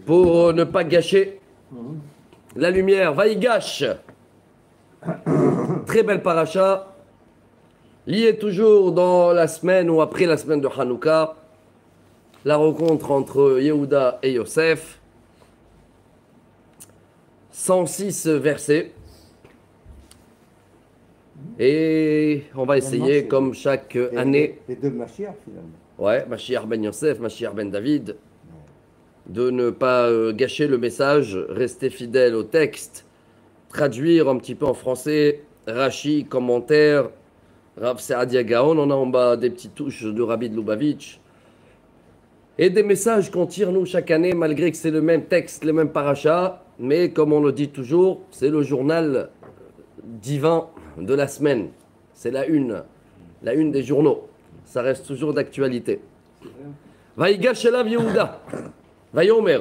pour ne pas gâcher la lumière. Vaïgash, très belle paracha, liée toujours dans la semaine ou après la semaine de Hanouka, la rencontre entre Yehuda et Yosef. 106 versets. Et on va essayer, comme chaque année, les deux Mashiach finalement. Ouais, Mashiach ben Yosef, Mashiach ben David, de ne pas gâcher le message, rester fidèle au texte, traduire un petit peu en français, Rashi, commentaire, Rav Saadia Gaon, on a en bas des petites touches de Rabbi de Lubavitch, et des messages qu'on tire nous chaque année, malgré que c'est le même texte, les mêmes parachas, mais comme on le dit toujours, c'est le journal divin de la semaine, c'est la une des journaux, ça reste toujours d'actualité. Vaïgash elav Yehuda, Vayomer,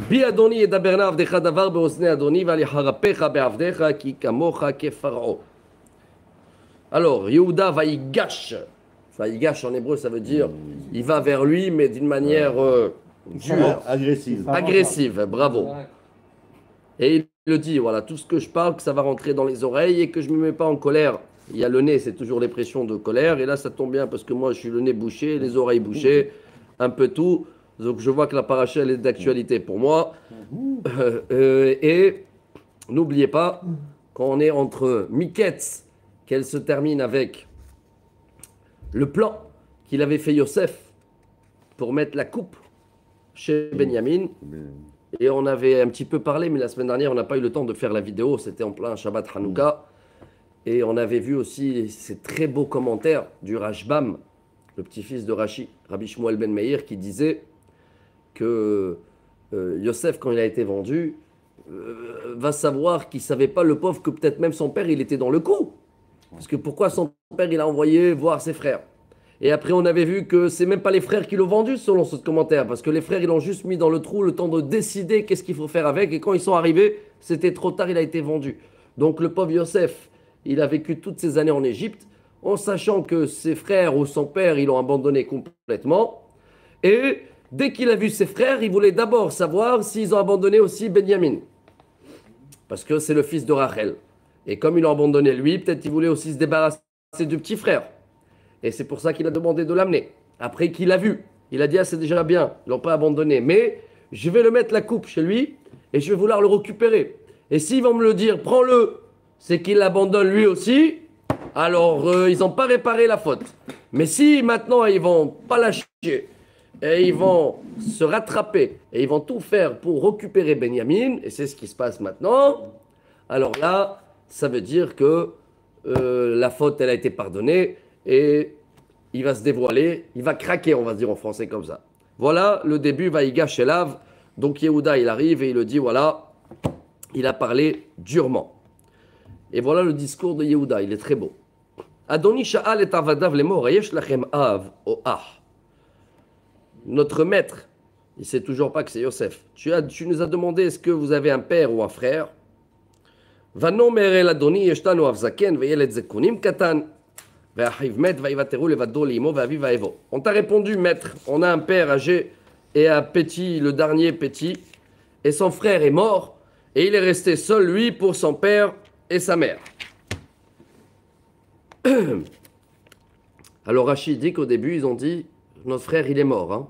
Bi Adoni yedaber na avdecha davar beozne Adoni v'aliharapecha be'avdecha ki kamocha kefarao. Alors, Yehuda vaïgash. Vaïgash en hébreu, ça veut dire il va vers lui, mais d'une manière dure, agressive. Bravo. Et il le dit, voilà, tout ce que je parle, que ça va rentrer dans les oreilles et que je ne me mets pas en colère. Il y a le nez, c'est toujours l'expression de colère. Et là, ça tombe bien parce que moi, je suis le nez bouché, les oreilles bouchées, un peu tout. Donc, je vois que la paracha, elle est d'actualité pour moi. Et n'oubliez pas, quand on est entre Miketz, qu'elle se termine avec le plan qu'il avait fait Yosef pour mettre la coupe chez Benjamin. Et on avait un petit peu parlé, mais la semaine dernière, on n'a pas eu le temps de faire la vidéo. C'était en plein Shabbat Hanouka. Et on avait vu aussi ces très beaux commentaires du Rashbam, le petit-fils de Rashi, Rabbi Shmuel ben Meir, qui disait que Yosef, quand il a été vendu, va savoir qu'il ne savait pas, le pauvre, que peut-être même son père, il était dans le coup. Parce que pourquoi son père, il a envoyé voir ses frères? Et après, on avait vu que c'est même pas les frères qui l'ont vendu, selon ce commentaire, parce que les frères, ils l'ont juste mis dans le trou, le temps de décider qu'est-ce qu'il faut faire avec, et quand ils sont arrivés, c'était trop tard, il a été vendu. Donc le pauvre Yosef, il a vécu toutes ces années en Égypte, en sachant que ses frères ou son père, ils l'ont abandonné complètement, et dès qu'il a vu ses frères, il voulait d'abord savoir s'ils ont abandonné aussi Benjamin, parce que c'est le fils de Rachel. Et comme ils l'ont abandonné lui, peut-être qu'il voulait aussi se débarrasser du petit frère. Et c'est pour ça qu'il a demandé de l'amener. Après qu'il l'a vu, il a dit, ah, c'est déjà bien, ils ne l'ont pas abandonné. Mais je vais le mettre la coupe chez lui et je vais vouloir le récupérer. Et s'ils vont me le dire, prends-le, c'est qu'il l'abandonne lui aussi, alors ils n'ont pas réparé la faute. Mais si maintenant ils ne vont pas lâcher et ils vont se rattraper et ils vont tout faire pour récupérer Benjamin, et c'est ce qui se passe maintenant, alors là, ça veut dire que la faute, elle a été pardonnée. Et il va se dévoiler, il va craquer, on va dire en français comme ça. Voilà le début, Vaïgash Elav. Donc Yehuda, il arrive et il le dit, voilà, il a parlé durement. Et voilà le discours de Yehuda, il est très beau. Adoni sha'al et avadav lemor, yesh lachem av o ah. Notre maître, il ne sait toujours pas que c'est Yosef. Tu nous as demandé, est-ce que vous avez un père ou un frère? Vanomer el Adoni yeshtanu avzaken veyelet zekunim katan. On t'a répondu, maître, on a un père âgé et un petit, le dernier petit, et son frère est mort, et il est resté seul, lui, pour son père et sa mère. Alors Rachid dit qu'au début, ils ont dit, notre frère, il est mort, hein.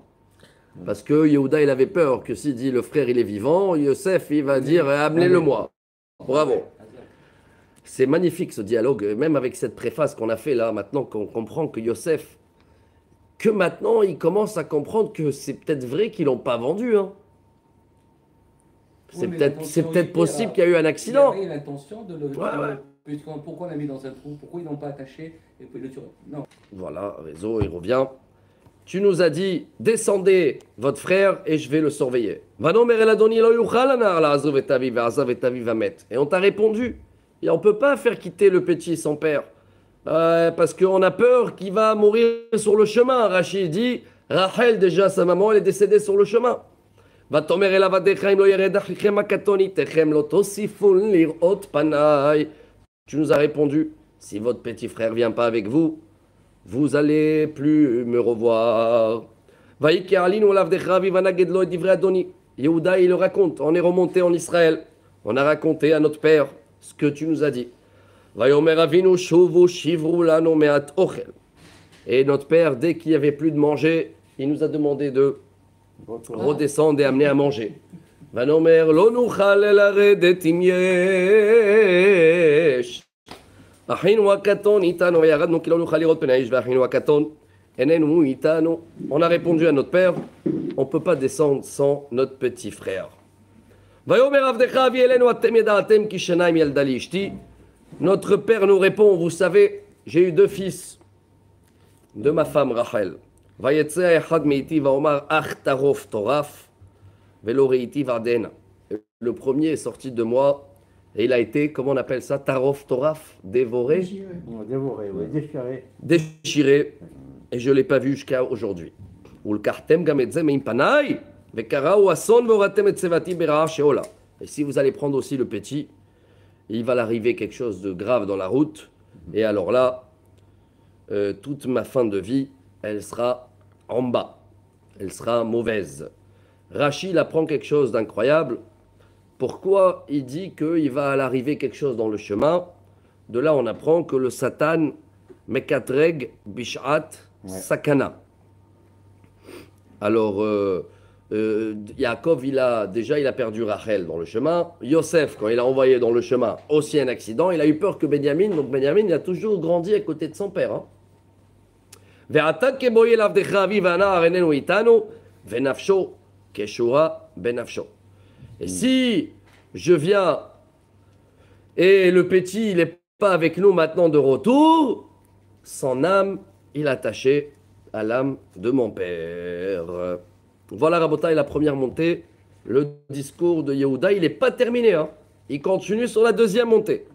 Parce que Yehuda, il avait peur que s'il dit, le frère, il est vivant, Yosef, il va dire, amenez-le-moi. Bravo. C'est magnifique ce dialogue, même avec cette préface qu'on a fait là, maintenant qu'on comprend que Yosef, que maintenant il commence à comprendre que c'est peut-être vrai qu'ils l'ont pas vendu. Hein. C'est peut-être possible qu'il y a eu un accident. Il y avait l'intention de le... Pourquoi on l'a mis dans un trou? Pourquoi ils l'ont pas attaché et puis le tuer? Non. Voilà, réseau, il revient. Tu nous as dit, descendez votre frère et je vais le surveiller. Et on t'a répondu. Et on ne peut pas faire quitter le petit sans père. Parce qu'on a peur qu'il va mourir sur le chemin. Rachid dit, Rachel, déjà, sa maman, elle est décédée sur le chemin. Tu nous as répondu, si votre petit frère ne vient pas avec vous, vous allez plus me revoir. Yehuda, il le raconte. On est remonté en Israël. On a raconté à notre père ce que tu nous as dit. Et notre père, dès qu'il n'y avait plus de manger, il nous a demandé de redescendre et amener à manger. ונאמר לא נוכל לרדת אם יש אחינו הקטון איתנו וירדנו כי לא נוכל לראות פני האיש ואחינו הקטון איננו איתנו. On a répondu à notre père, on ne peut pas descendre sans notre petit frère. ויאמר עבדך אבי אלינו אתם ידעתם כי שניים ילדה לי אשתי. Notre père nous répond, vous savez, j'ai eu 2 fils de ma femme Rachel. ויצא האחד מאיתי ואומר אך טרוף טורף Veloreiti Vardena. Le premier est sorti de moi et il a été, comment on appelle ça, Tarof Toraf, dévoré. Dévoré, oui, déchiré. Déchiré. Et je ne l'ai pas vu jusqu'à aujourd'hui. Et si vous allez prendre aussi le petit, il va l'arriver quelque chose de grave dans la route. Et alors là, toute ma fin de vie, elle sera en bas. Elle sera mauvaise. Rachi, il apprend quelque chose d'incroyable. Pourquoi il dit qu'il va l'arriver quelque chose dans le chemin? De là, on apprend que le Satan, Mekatreg, Bishat, Sakana. Alors, Yaakov, il a perdu Rachel dans le chemin. Yosef, quand il a envoyé dans le chemin aussi un accident, il a eu peur que Benjamin, donc Benjamin, il a toujours grandi à côté de son père. Hein. Et si je viens et le petit, il n'est pas avec nous maintenant de retour, son âme, il est attaché à l'âme de mon père. Voilà, Rabotai, la première montée. Le discours de Yehuda, il n'est pas terminé. Hein. Il continue sur la deuxième montée.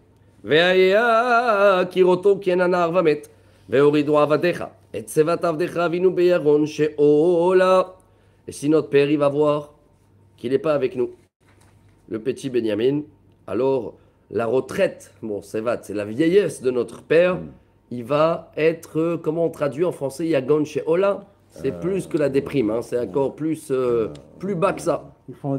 Et si notre père, il va voir qu'il n'est pas avec nous, le petit Benjamin, alors la retraite, bon, c'est la vieillesse de notre père, il va être, comment on traduit en français, Yagon Sheola, c'est plus que la déprime, hein, c'est encore plus bas que ça. Ils font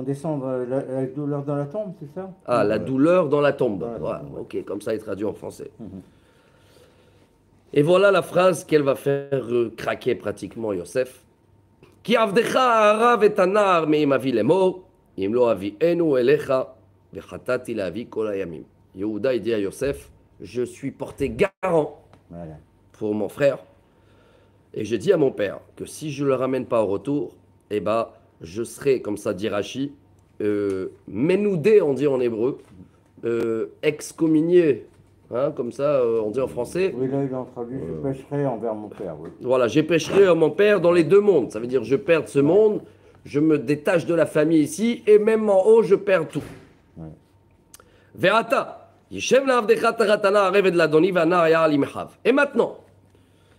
descendre la douleur dans la tombe, c'est ça? Ah, la douleur dans la tombe. Voilà, ok, comme ça il traduit en français. Et voilà la phrase qu'elle va faire craquer pratiquement Yosef. Ki avdecha harav et anar me'im avi lemor, im lo avienu elecha, vechatati la'avi kol hayamim. Yehuda, il dit à Yosef, je suis porté garant pour mon frère. Et je dis à mon père que si je ne le ramène pas au retour, eh ben, je serai, comme ça dit Rashi, ménoudé, on dit en hébreu, excommunié. Hein, comme ça, on dit en français. Oui, là, il a traduit, je pécherai envers mon père. Oui. Voilà, j'ai pécherai en mon père dans les 2 mondes. Ça veut dire, je perds ce monde, je me détache de la famille ici, et même en haut, je perds tout. Ve'ata, yishev la'avdecha taratana areved ladoni v'anar ya'al imchav. Et maintenant,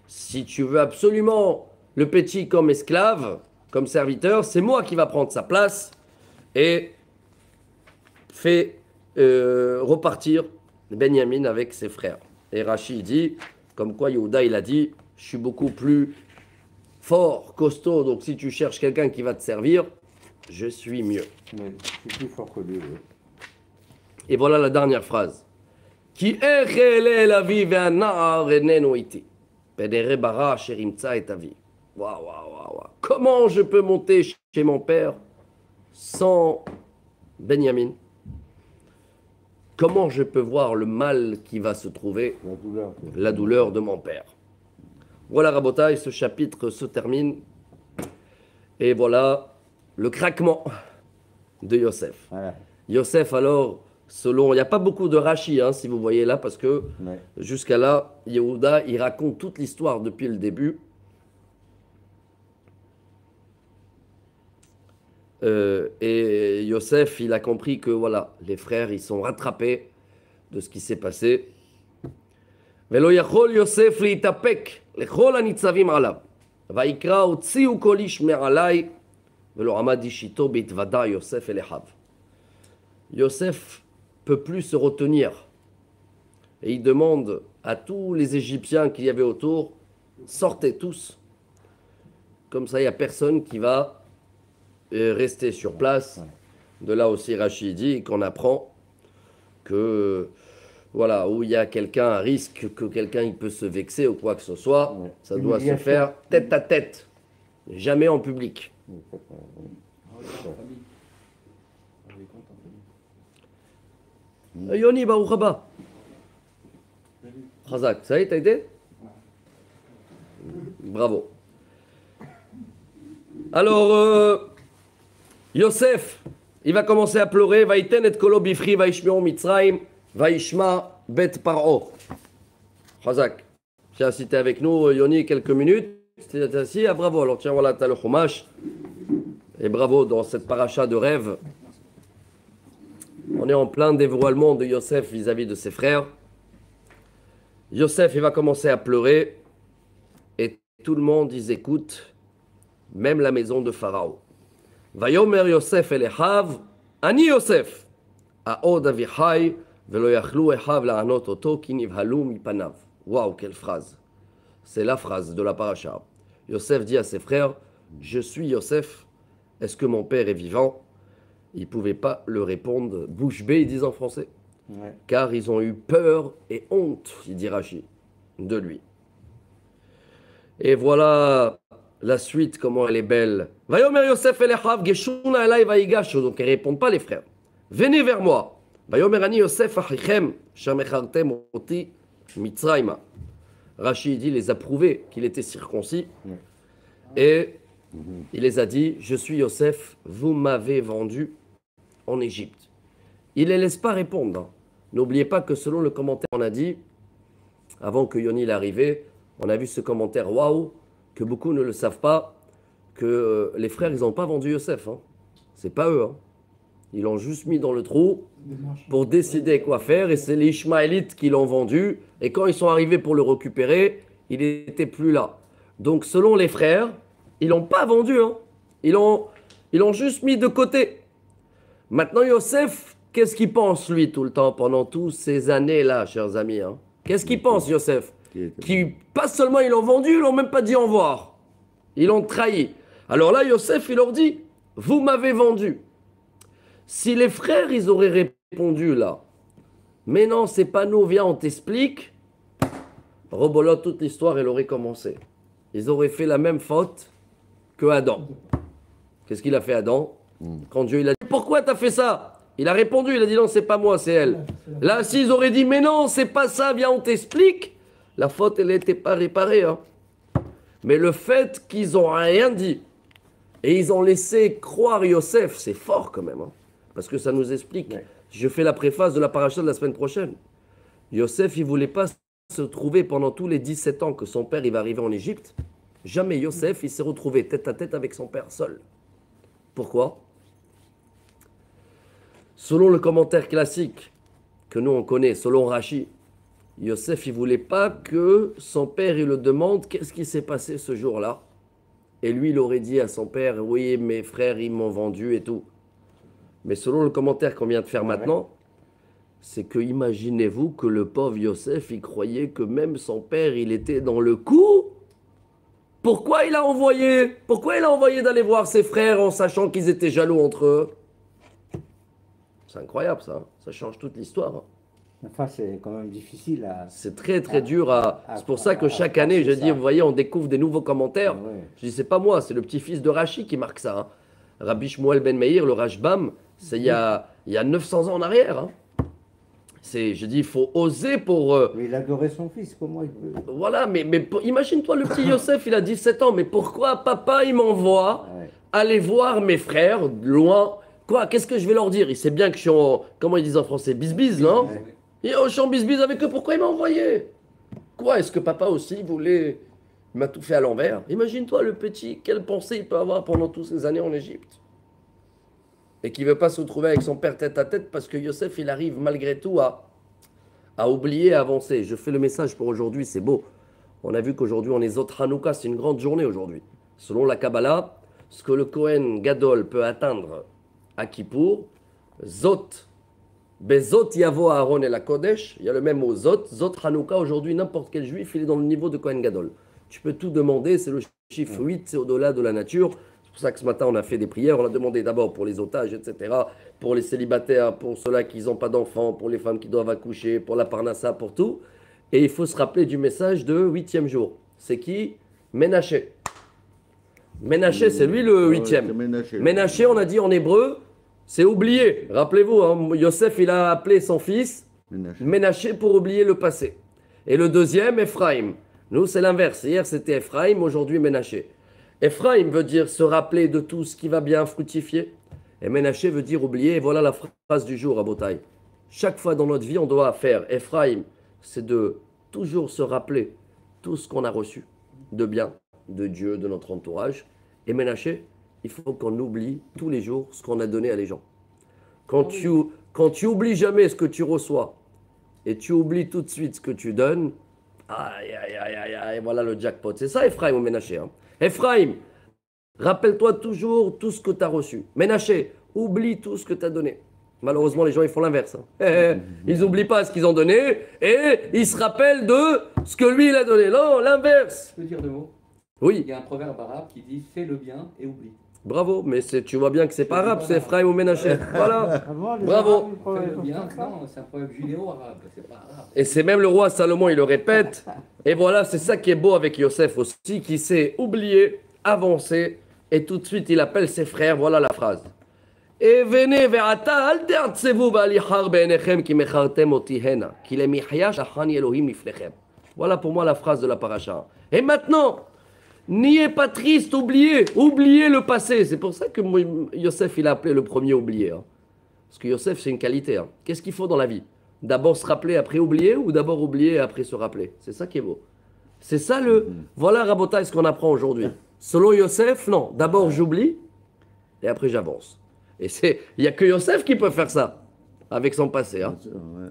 si tu veux absolument le petit comme esclave, comme serviteur, c'est moi qui va prendre sa place et fait repartir Benjamin avec ses frères. Et Rashi dit, comme quoi Yehuda il a dit, je suis beaucoup plus fort, costaud, donc si tu cherches quelqu'un qui va te servir, je suis mieux. Mais je suis plus fort que lui, oui. Et voilà la dernière phrase. Ki echele la vie ve'anar enenu iti. Pedere bara sherimtza et avi. Waouh. Comment je peux monter chez mon père sans Benjamin? Comment je peux voir le mal qui va se trouver? La douleur de mon père. Voilà, Rabotai, ce chapitre se termine. Et voilà le craquement de Yosef. Voilà. Yosef, alors, selon... Il n'y a pas beaucoup de Rashi, hein, si vous voyez là, parce que jusqu'à là, Yehuda, il raconte toute l'histoire depuis le début. Et Yosef, il a compris que voilà, les frères, ils sont rattrapés de ce qui s'est passé. Velo yachol Yosef liitapek lechol hanitzavim alav, vayikra hotziu kol ish me'alai, velo amad ishito beitvada Yosef elechav. Yosef peut plus se retenir. Et il demande à tous les Égyptiens qu'il y avait autour, sortez tous Comme ça, il n'y a personne qui va rester sur place. De là aussi, Rachid dit qu'on apprend que, voilà, où il y a quelqu'un, un risque que quelqu'un il peut se vexer ou quoi que ce soit, Ouais. ça doit se Humiliation. faire tête à tête, jamais en public. Ah oui, en famille. Ah oui, compte en famille. Yoni, Baruch haba. Khazak, ça y est, t'as été? Bravo. Alors, Yosef, il va commencer à pleurer. Vaïten et kolo bifri, vaishmion mitzraim, vaishma bet paro. Khazak, tiens, si t'es avec nous, Yoni, quelques minutes. T'es assis, ah, bravo. Alors, tiens, voilà, t'as le chumash. Et bravo dans cette paracha de rêve. On est en plein dévoilement de Yosef vis-à-vis de ses frères. Yosef, il va commencer à pleurer. Et tout le monde, ils écoutent, même la maison de Pharaon. Vayomer Yosef el Echav, Ani Yosef, Aod avichai, velo yachlu Echav la'anot oto, ki nivhalu mipanav. Waouh, quelle phrase! C'est la phrase de la paracha. Yosef dit à ses frères, je suis Yosef, est-ce que mon père est vivant? Ils ne pouvaient pas le répondre bouche bée, ils disent en français. Ouais. Car ils ont eu peur et honte, il dit Rachi, de lui. Et voilà la suite, comment elle est belle. Vayomer Yosef el Echav, geshuna elai vaigashu. Donc ils ne répondent pas les frères. Venez vers moi. Vayomer ani Yosef achichem, shamechartem oti mitzrayma. Rachi dit, les a prouvés qu'il était circoncis. Et il les a dit, je suis Yosef, vous m'avez vendu en Égypte. Il ne les laisse pas répondre. Hein. N'oubliez pas que selon le commentaire qu'on a dit, avant que Yoni l'arrivée, on a vu ce commentaire, waouh, que beaucoup ne le savent pas, que les frères, ils n'ont pas vendu Yosef. Hein. C'est pas eux. Hein. Ils l'ont juste mis dans le trou pour décider quoi faire, et c'est les Ishmaélites qui l'ont vendu, et quand ils sont arrivés pour le récupérer, il n'était plus là. Donc selon les frères, ils l'ont pas vendu. Hein. Ils l'ont juste mis de côté. Maintenant, Yosef, qu'est-ce qu'il pense, lui, tout le temps, pendant toutes ces années-là, chers amis hein? Qu'est-ce qu'il pense, Yosef? Qui, pas seulement ils l'ont vendu, ils l'ont même pas dit au revoir. Ils l'ont trahi. Alors là, Yosef, il leur dit, vous m'avez vendu. Si les frères, ils auraient répondu là, mais non, c'est pas nous, viens, on t'explique, rebolote, toute l'histoire, elle aurait commencé. Ils auraient fait la même faute que Adam. Qu'est-ce qu'il a fait, Adam? Quand Dieu il a dit, pourquoi t'as fait ça? Il a répondu, il a dit, non, c'est pas moi, c'est elle. Là, s'ils auraient dit, mais non, c'est pas ça, viens, on t'explique, la faute, elle n'était pas réparée. Hein. Mais le fait qu'ils n'ont rien dit, et ils ont laissé croire Yosef, c'est fort quand même. Hein, parce que ça nous explique. Ouais. Je fais la préface de la paracha de la semaine prochaine. Yosef, il ne voulait pas se trouver pendant tous les 17 ans que son père il va arriver en Égypte. Jamais Yosef, il s'est retrouvé tête à tête avec son père seul. Pourquoi? Selon le commentaire classique que nous on connaît, selon Rachi, Yosef, il ne voulait pas que son père il le demande qu'est-ce qui s'est passé ce jour-là. Et lui, il aurait dit à son père, oui, mes frères, ils m'ont vendu et tout. Mais selon le commentaire qu'on vient de faire maintenant, c'est que imaginez-vous que le pauvre Yosef, il croyait que même son père, il était dans le coup. Pourquoi il a envoyé d'aller voir ses frères en sachant qu'ils étaient jaloux entre eux? C'est incroyable ça, hein. Ça change toute l'histoire. Hein. Enfin, c'est quand même difficile à... C'est très très dur à... C'est pour ça que chaque année, je dis, vous voyez, on découvre des nouveaux commentaires. Ouais. Je dis, c'est pas moi, c'est le petit-fils de Rachi qui marque ça. Hein. Rabbi Shmuel Ben Meir, le Rashbam, c'est il y a 900 ans en arrière. Hein. Je dis, il faut oser pour... Mais il adorait son fils, comment il peut... Voilà, mais imagine-toi, le petit Yosef, il a 17 ans, mais pourquoi papa, il m'envoie aller voir mes frères, loin? Quoi, qu'est-ce que je vais leur dire? Il sait bien que je suis en... Comment ils disent en français? Bisbise, non? Et je suis en bisbise avec eux, pourquoi il m'a envoyé? Quoi, est-ce que papa aussi voulait... Il m'a tout fait à l'envers. Imagine-toi le petit, quelle pensée il peut avoir pendant toutes ces années en Égypte. Et qui ne veut pas se retrouver avec son père tête à tête parce que Yosef, il arrive malgré tout à oublier, à avancer. Je fais le message pour aujourd'hui, c'est beau. On a vu qu'aujourd'hui, on est Zot Hanouka, c'est une grande journée aujourd'hui. Selon la Kabbalah, ce que le Kohen Gadol peut atteindre à Kippour, Zot, Bezot Yavo Aaron et la Kodesh, il y a le même mot Zot, Zot Hanouka, aujourd'hui, n'importe quel juif, il est dans le niveau de Kohen Gadol. tu peux tout demander, c'est le chiffre 8, c'est au-delà de la nature. C'est pour ça que ce matin, on a fait des prières. On a demandé d'abord pour les otages, etc., pour les célibataires, pour ceux-là qui n'ont pas d'enfants, pour les femmes qui doivent accoucher, pour la parnassa, pour tout. Et il faut se rappeler du message de 8e jour. C'est qui? Ménaché. Ménaché, c'est lui le 8e. Ménaché, on a dit en hébreu, c'est oublié. Rappelez-vous, hein, Yosef, il a appelé son fils Ménaché pour oublier le passé. Et le deuxième, Ephraim. Nous, c'est l'inverse. Hier, c'était Ephraim, aujourd'hui, Ménaché. Ephraim veut dire se rappeler de tout ce qui va bien fructifier. Et Ménaché veut dire oublier. Et voilà la phrase du jour à Botaï. Chaque fois dans notre vie, on doit faire. Ephraim, c'est de toujours se rappeler tout ce qu'on a reçu de bien, de Dieu, de notre entourage. Et Ménaché, il faut qu'on oublie tous les jours ce qu'on a donné à les gens. Quand tu oublies jamais ce que tu reçois et tu oublies tout de suite ce que tu donnes, aïe, aïe, aïe, aïe, aïe, voilà le jackpot. C'est ça, Ephraim ou Ménaché. Hein. Ephraim, rappelle-toi toujours tout ce que tu as reçu. Ménaché, oublie tout ce que tu as donné. Malheureusement, les gens, ils font l'inverse. Hein. Ils n'oublient pas ce qu'ils ont donné et ils se rappellent de ce que lui, il a donné. Non, l'inverse. Je peux dire deux mots? Oui. Il y a un proverbe arabe qui dit fais le bien et oublie. Bravo, mais tu vois bien que c'est pas arabe, c'est Ephraim ou Ménaché. Voilà. Bravo. Fais le bien, non, c'est un proverbe judéo-arabe, c'est pas arabe. Et c'est même le roi Salomon, il le répète. Et voilà, c'est ça qui est beau avec Yosef aussi, qui sait oublier, avancer, et tout de suite il appelle ses frères. Voilà la phrase. Et venez ve'ata al te'atzevu ba'alichar be'enechem ki mechartem oti hena ki lemihya shachani Elohim liflechem. Voilà pour moi la phrase de la paracha. Et maintenant, n'ayez pas triste, oubliez le passé. C'est pour ça que Yosef il a appelé le premier oublié. Hein. Parce que Yosef c'est une qualité. Hein. Qu'est-ce qu'il faut dans la vie? D'abord se rappeler, après oublier, ou d'abord oublier et après se rappeler? C'est ça qui est beau. C'est ça le... Voilà Rabotai ce qu'on apprend aujourd'hui. Selon Yosef, non. D'abord j'oublie et après j'avance. Et il n'y a que Yosef qui peut faire ça avec son passé. Hein.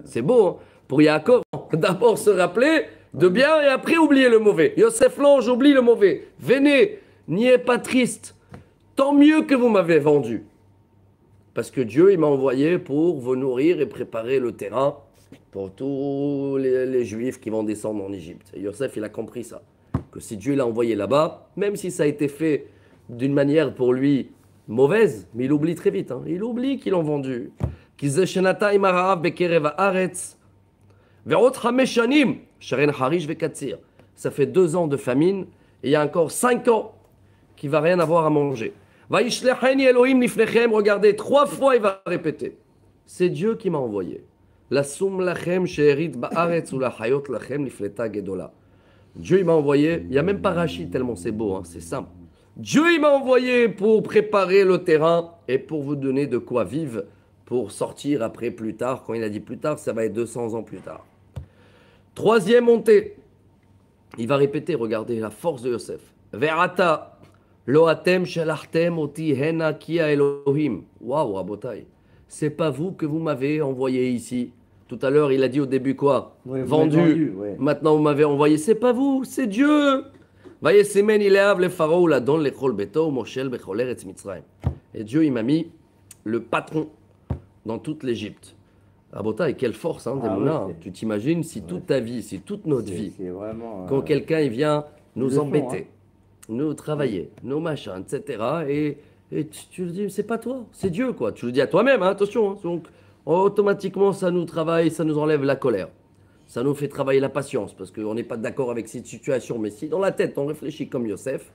C'est beau. Hein. Pour Yaakov, d'abord se rappeler de bien et après oublier le mauvais. Yosef, non, j'oublie le mauvais. Venez, n'y pas triste. Tant mieux que vous m'avez vendu. Parce que Dieu, il m'a envoyé pour vous nourrir et préparer le terrain pour tous les Juifs qui vont descendre en Égypte. Et Yosef, il a compris ça. Que si Dieu l'a envoyé là-bas, même si ça a été fait d'une manière pour lui mauvaise, mais il oublie très vite. Hein. Il oublie qu'ils l'ont vendu. Ça fait 2 ans de famine et il y a encore 5 ans qu'il ne va rien avoir à manger. Regardez, 3 fois il va répéter. C'est Dieu qui m'a envoyé. Dieu il m'a envoyé, il n'y a même pas Rachid tellement c'est beau, hein, c'est simple. Dieu il m'a envoyé pour préparer le terrain et pour vous donner de quoi vivre pour sortir après plus tard. Quand il a dit plus tard, ça va être 200 ans plus tard. 3e montée. Il va répéter, regardez la force de Yosef. Ve'ata lo atem shelachtem oti hena ki Elohim. Waouh, Rabotai. C'est pas vous que vous m'avez envoyé ici. Tout à l'heure, il a dit au début quoi? Oui, vendu. Ouais. Maintenant, vous m'avez envoyé. C'est pas vous, c'est Dieu. Et Dieu, il m'a mis le patron dans toute l'Égypte. Rabota, et quelle force, hein, Demouna. Tu t'imagines si toute ta vie, si toute notre vie, vraiment, quand quelqu'un il vient nous embêter, nous travailler, nos machins, etc. Et tu le dis, c'est pas toi, c'est Dieu, quoi. Tu le dis à toi-même, hein, attention. Hein. Donc, automatiquement, ça nous travaille, ça nous enlève la colère. Ça nous fait travailler la patience, parce qu'on n'est pas d'accord avec cette situation. Mais si dans la tête, on réfléchit comme Yosef,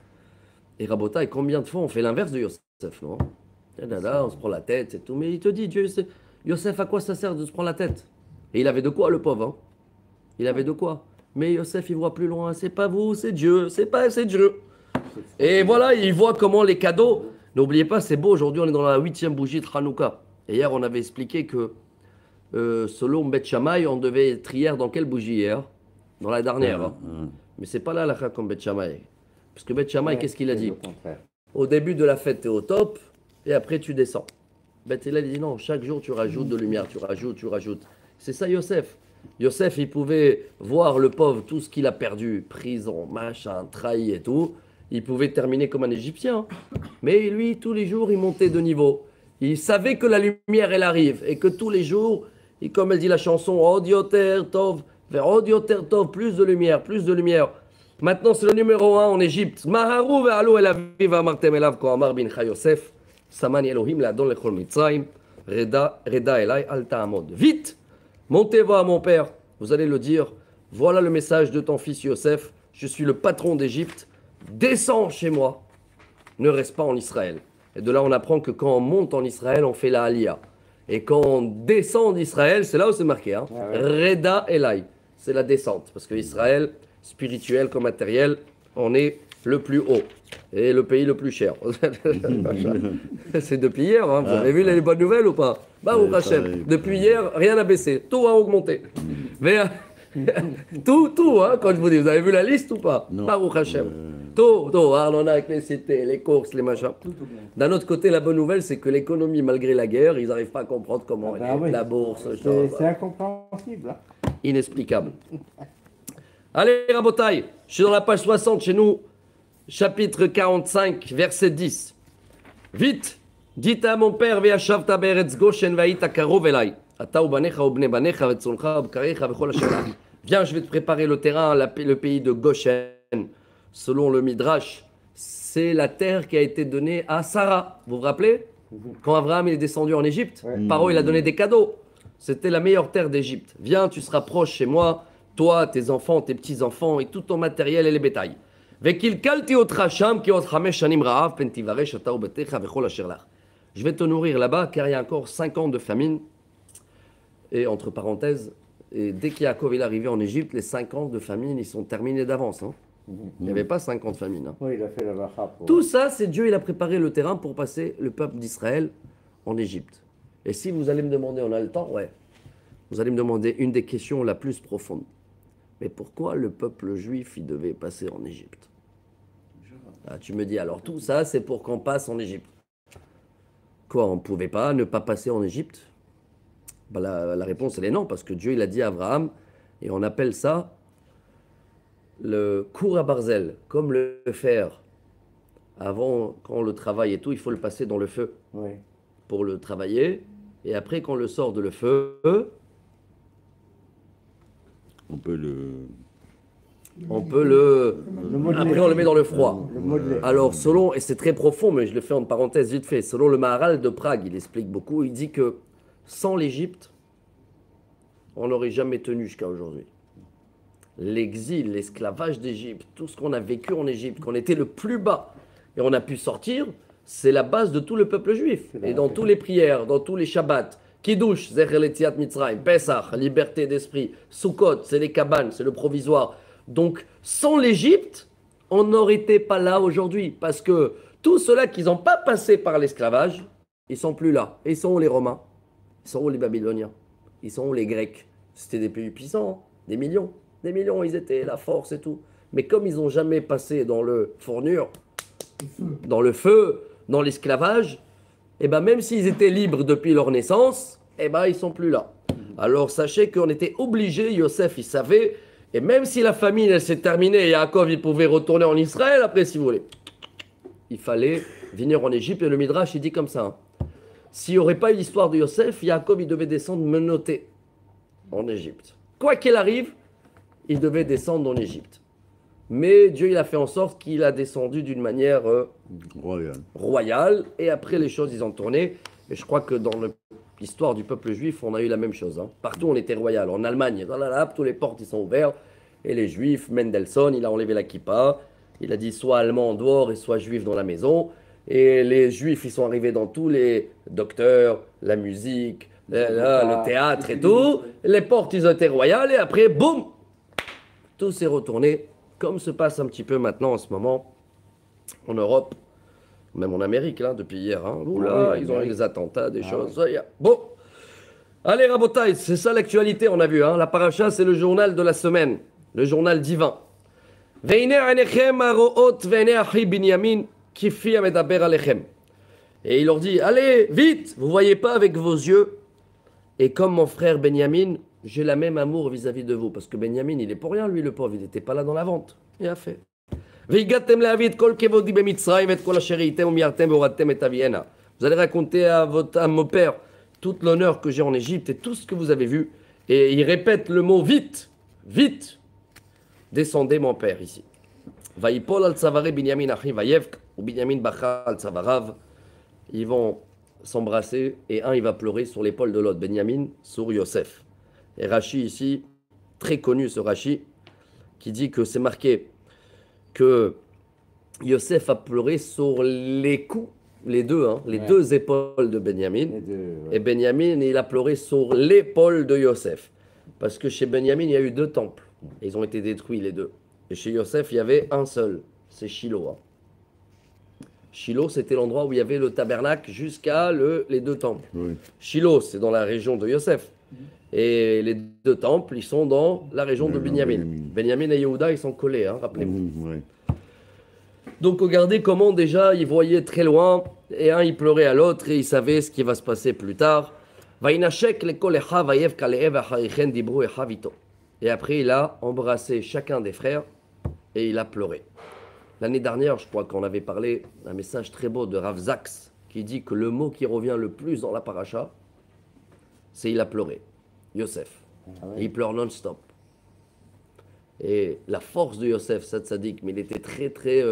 et Rabota, et combien de fois on fait l'inverse de Yosef, non? Là, on se prend la tête, c'est tout. Mais il te dit, Dieu, Yosef, à quoi ça sert de se prendre la tête? Et il avait de quoi, le pauvre, hein? Il avait de quoi. Mais Yosef, il voit plus loin. C'est pas vous, c'est Dieu. C'est Dieu. Et voilà, il voit comment les cadeaux... N'oubliez pas, c'est beau, aujourd'hui, on est dans la 8e bougie de Hanouka. Et hier, on avait expliqué que selon Beth Shammai, on devait être hier dans quelle bougie hier? Dans la dernière. Hein. Mais c'est pas là la comme Beth Shammai. Parce que Beth Shammai, qu'est-ce qu'il a dit? Au début de la fête, tu es au top, et après tu descends. Beth Hillel dit non, chaque jour tu rajoutes de lumière, tu rajoutes. C'est ça Yosef. Yosef, il pouvait voir le pauvre, tout ce qu'il a perdu, prison, machin, trahi et tout. Il pouvait terminer comme un Égyptien. Mais lui, tous les jours, il montait de niveau. Il savait que la lumière, elle arrive, et que tous les jours, et comme elle dit la chanson, Odioter Tov, vers Odioter Tov, plus de lumière, plus de lumière. Maintenant, c'est le numéro 1 en Égypte. Maharu ve'alu el aviv amartem elav ko amar bincha Yosef. Samani Elohim la'adon lechol Mitzrayim. Reda elai al ta'amod. Vite, montez voir mon père. Vous allez le dire. Voilà le message de ton fils Yosef. Je suis le patron d'Égypte. Descends chez moi. Ne reste pas en Israël. Et de là, on apprend que quand on monte en Israël, on fait la Aliyah. Et quand on descend d'Israël, c'est là où c'est marqué. Hein? Ah ouais. Reda elai. C'est la descente. Parce que Israël, spirituel comme matériel, on est le plus haut. Et le pays le plus cher. C'est depuis hier. Hein? Vous avez vu les bonnes nouvelles ou pas? Baruch Hashem. Depuis hier, rien n'a baissé. Tout a augmenté. Mais, tout, hein, quand je vous dis, vous avez vu la liste ou pas? Non. Baruch Hashem. Tout, hein, on en a avec les cités, les courses, les machins. Tout bien. D'un autre côté, la bonne nouvelle, c'est que l'économie, malgré la guerre, ils n'arrivent pas à comprendre comment elle est. oui. La bourse, C'est incompréhensible. Hein. inexplicable. Allez, Rabotai, je suis dans la page 60 chez nous, chapitre 45, verset 10. Vite, dites à mon père, Ve'ashavta be'eretz Goshen ve'ayita karov elai. Ata ubanecha ubnei banecha ve'tzoncha ubkarecha ve'chol asher lach. Viens, je vais te préparer le terrain, le pays de Goshen. Selon le Midrash, c'est la terre qui a été donnée à Sarah. Vous vous rappelez? Quand Abraham est descendu en Égypte, Ouais. Paro, il a donné des cadeaux. C'était la meilleure terre d'Égypte. Viens, tu seras proche chez moi, toi, tes enfants, tes petits-enfants et tout ton matériel et les bétails. Je vais te nourrir là-bas car il y a encore 5 ans de famine. Et entre parenthèses, et dès qu'Yaakov est arrivé en Égypte, les 5 ans de famine, ils sont terminés d'avance. Hein. Il n'y avait pas 5 ans de famine. Hein. Oui, il a fait la bracha pour... Tout ça, c'est Dieu, il a préparé le terrain pour passer le peuple d'Israël en Égypte. Et si vous allez me demander, on a le temps, ouais, vous allez me demander une des questions la plus profonde. Mais pourquoi le peuple juif, il devait passer en Égypte? Ah, tu me dis, alors tout ça, c'est pour qu'on passe en Égypte. Quoi, on ne pouvait pas ne pas passer en Égypte? Bah, la réponse, elle est non, parce que Dieu, il a dit à Abraham, et on appelle ça le cour à Barzel, comme le fer. Avant, quand on le travaille et tout, il faut le passer dans le feu Oui. pour le travailler. Et après, quand on le sort de le feu, On peut le. on peut le... Le modeler. Après, on le met dans le froid. Le modeler. Alors, selon, et c'est très profond, mais je le fais en parenthèse vite fait, selon le Maharal de Prague, il explique beaucoup, il dit que sans l'Égypte, on n'aurait jamais tenu jusqu'à aujourd'hui. L'exil, l'esclavage d'Égypte, tout ce qu'on a vécu en Égypte, qu'on était le plus bas, et on a pu sortir, c'est la base de tout le peuple juif. Et dans toutes les prières, dans tous les Shabbats, Kiddush, Zecher Letziat Mitzrayim, Pesach, liberté d'esprit, Sukkot, c'est les cabanes, c'est le provisoire. Donc, sans l'Égypte, on n'aurait été pas là aujourd'hui, parce que tous ceux-là qui n'ont pas passé par l'esclavage, ils sont plus là. Et ils sont où les Romains? Ils sont où les Babyloniens? Ils sont où les Grecs? C'était des pays puissants, hein, des millions. Des millions, ils étaient, la force et tout. Mais comme ils n'ont jamais passé dans le fournure, dans le feu, dans l'esclavage, et ben même s'ils étaient libres depuis leur naissance, et ben ils sont plus là. Alors sachez qu'on était obligés, Yosef il savait, et même si la famine elle s'est terminée, et Yaakov il pouvait retourner en Israël après si vous voulez, il fallait venir en Égypte, et le Midrash il dit comme ça. Hein. S'il n'y aurait pas eu l'histoire de Yosef, Yaakov il devait descendre menotté en Égypte. Quoi qu'il arrive, il devait descendre en Égypte. Mais Dieu, il a fait en sorte qu'il a descendu d'une manière Royal. royale. Et après, les choses, ils ont tourné. Et je crois que dans l'histoire du peuple juif, on a eu la même chose. Hein. Partout, on était royal. En Allemagne, tous les portes, ils sont ouverts. Et les juifs, Mendelssohn, il a enlevé la kippa. Il a dit soit allemand en dehors et soit juif dans la maison. Et les juifs, ils sont arrivés dans tous les docteurs, la musique, le théâtre et tout. Les portes, ils étaient royales. Et après, boum, tout s'est retourné, comme se passe un petit peu maintenant en ce moment en Europe, même en Amérique, là, depuis hier. Hein. Oula, ils ont eu des attentats, des choses. Ça y est. Bon, allez, Rabotai, c'est ça l'actualité, on a vu. Hein. La paracha, c'est le journal de la semaine, le journal divin. Et il leur dit, allez, vite, vous voyez pas avec vos yeux. Et comme mon frère Benjamin, j'ai la même amour vis-à-vis de vous. Parce que Benjamin, il est pour rien, lui, le pauvre. Il n'était pas là dans la vente. Il a fait. Vous allez raconter à mon père tout l'honneur que j'ai en Égypte et tout ce que vous avez vu. Et il répète le mot vite, vite. Descendez mon père ici. Vaïpol al tzavare Binyamin achi vayevk, ou Binyamin bacha al tzavarav. Ils vont s'embrasser et un il va pleurer sur l'épaule de l'autre, Benyamin sur Yosef. Et Rashi ici, très connu ce Rashi, qui dit que c'est marqué que Yosef a pleuré sur les coups, les deux, les deux épaules de Benyamin. Et Benyamin, il a pleuré sur l'épaule de Yosef. Parce que chez Benyamin, il y a eu deux temples. Et ils ont été détruits les deux. Et chez Yosef, il y avait un seul. C'est Shiloh. Shiloh, c'était l'endroit où il y avait le tabernacle jusqu'à les deux temples. Oui. Shiloh, c'est dans la région de Yosef. Et les deux temples, ils sont dans la région de Benyamin. Benyamin et Yehuda, ils sont collés, rappelez-vous. Oui. Donc regardez comment déjà ils voyaient très loin, et un il pleurait à l'autre, et il savait ce qui va se passer plus tard. Et après il a embrassé chacun des frères, et il a pleuré. L'année dernière, je crois qu'on avait parlé d'un message très beau de Rav Zaks, qui dit que le mot qui revient le plus dans la paracha, c'est il a pleuré, Yosef. Et il pleure non-stop. Et la force de Yosef, ça tzaddik, mais il était très très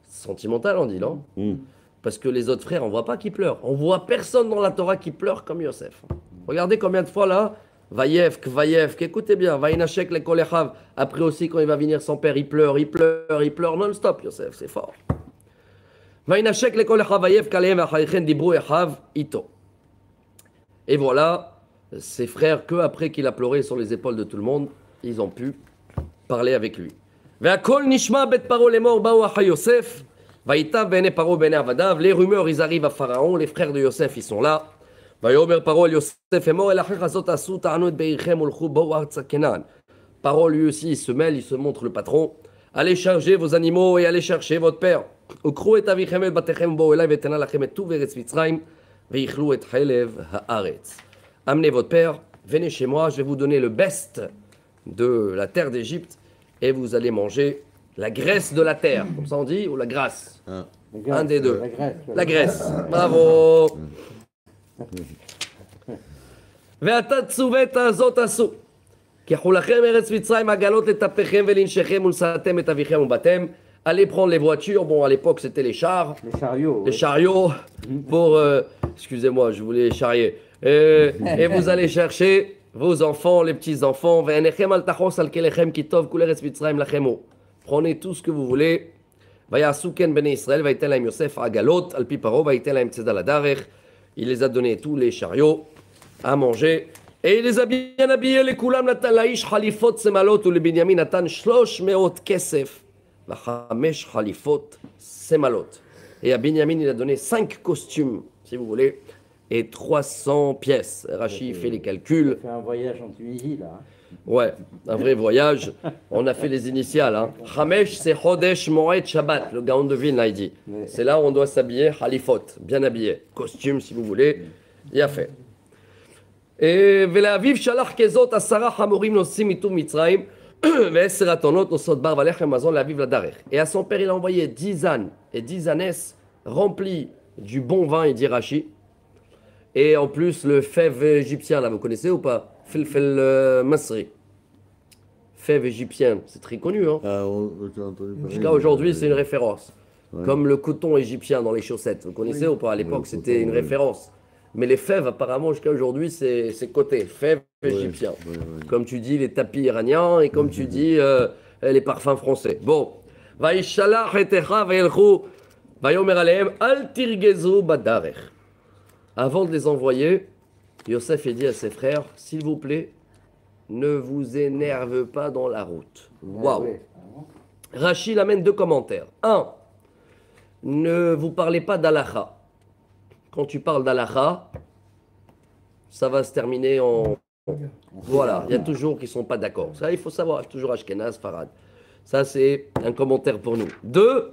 sentimental, on dit, non? Parce que les autres frères, on ne voit pas qu'ils pleurent. On ne voit personne dans la Torah qui pleure comme Yosef. Regardez combien de fois là, Vayevk, écoutez bien, Vaïnachek le kolechav. Après aussi, quand il va venir son père, il pleure non-stop, Yosef, c'est fort. Vaïnachek le kolechav, Vayevk, alehem, achaychen, dibru, echav, ito. Et voilà, ses frères, que après qu'il a pleuré sur les épaules de tout le monde, ils ont pu parler avec lui. Les rumeurs, ils arrivent à Pharaon, les frères de Yosef, ils sont là. Paro, lui aussi, il se mêle, il se montre le patron. Allez charger vos animaux et allez chercher votre père. Amenez votre père, venez chez moi, je vais vous donner le best de la terre d'Égypte et vous allez manger la graisse de la terre, comme ça on dit, ou la graisse. Un des deux. La graisse. Bravo. ואתה צוות הזאת עשו. כי חולכם ארץ מצרים עגלות לטפכם ולנשכם ולשאתם את אביכם ובתם. Allez prendre les voitures. Bon, à l'époque, c'était les chars. Les chariots. Les chariots pour... excusez-moi, je voulais charrier. Et vous allez chercher vos enfants, les petits-enfants. Prenez tout ce que vous voulez. Il les a donné tous les chariots à manger. Et il les a bien habillés. Les koulam natan laïsh halifot semalot ou le Binyamin natan 300 kesef. Vachamesh halifot semalot. Et à Binyamin, il a donné 5 costumes, si vous voulez, et 300 pièces. Rachi fait les calculs. On a fait un voyage en Tunisie, là. Ouais, un vrai voyage. On a fait les initiales. Hamesh, c'est Chodesh Moed Shabbat. Le Gaon de Vilna, il dit. C'est là où on doit s'habiller, halifot, bien habillé. Costume, si vous voulez. Il a fait. Et Velaviv Shalach Kezot, Asara Hamorim Nosim Mitum Mitzraim, Veser Atonot Nosot Bar Valechem Mazon Laviv Ladarech. Et à son père, il a envoyé 10 ânes et 10 ânesses remplis du bon vin, il dit Rashi. Et en plus, le fève égyptien, là, vous connaissez ou pas? Filfel Masri. Fève égyptien, c'est très connu. Jusqu'à aujourd'hui, c'est une référence. Ouais. Comme le coton égyptien dans les chaussettes. Vous connaissez ou pas? À l'époque, c'était une référence. Mais les fèves, apparemment, jusqu'à aujourd'hui, c'est coté. Fève égyptien. Comme tu dis, les tapis iraniens et comme tu dis, les parfums français. Bon. Vaïshalach etecha vaïelchou vaïomer alehem al tirgezu badarech. Avant de les envoyer, Yosef a dit à ses frères, s'il vous plaît, ne vous énerve pas dans la route. Waouh. Rachid amène 2 commentaires. 1. Ne vous parlez pas d'Alacha. Quand tu parles d'Alacha, ça va se terminer en... Voilà, il y a toujours qui ne sont pas d'accord. Ça, il faut savoir, toujours Ashkenaz, Farad. Ça, c'est un commentaire pour nous. 2,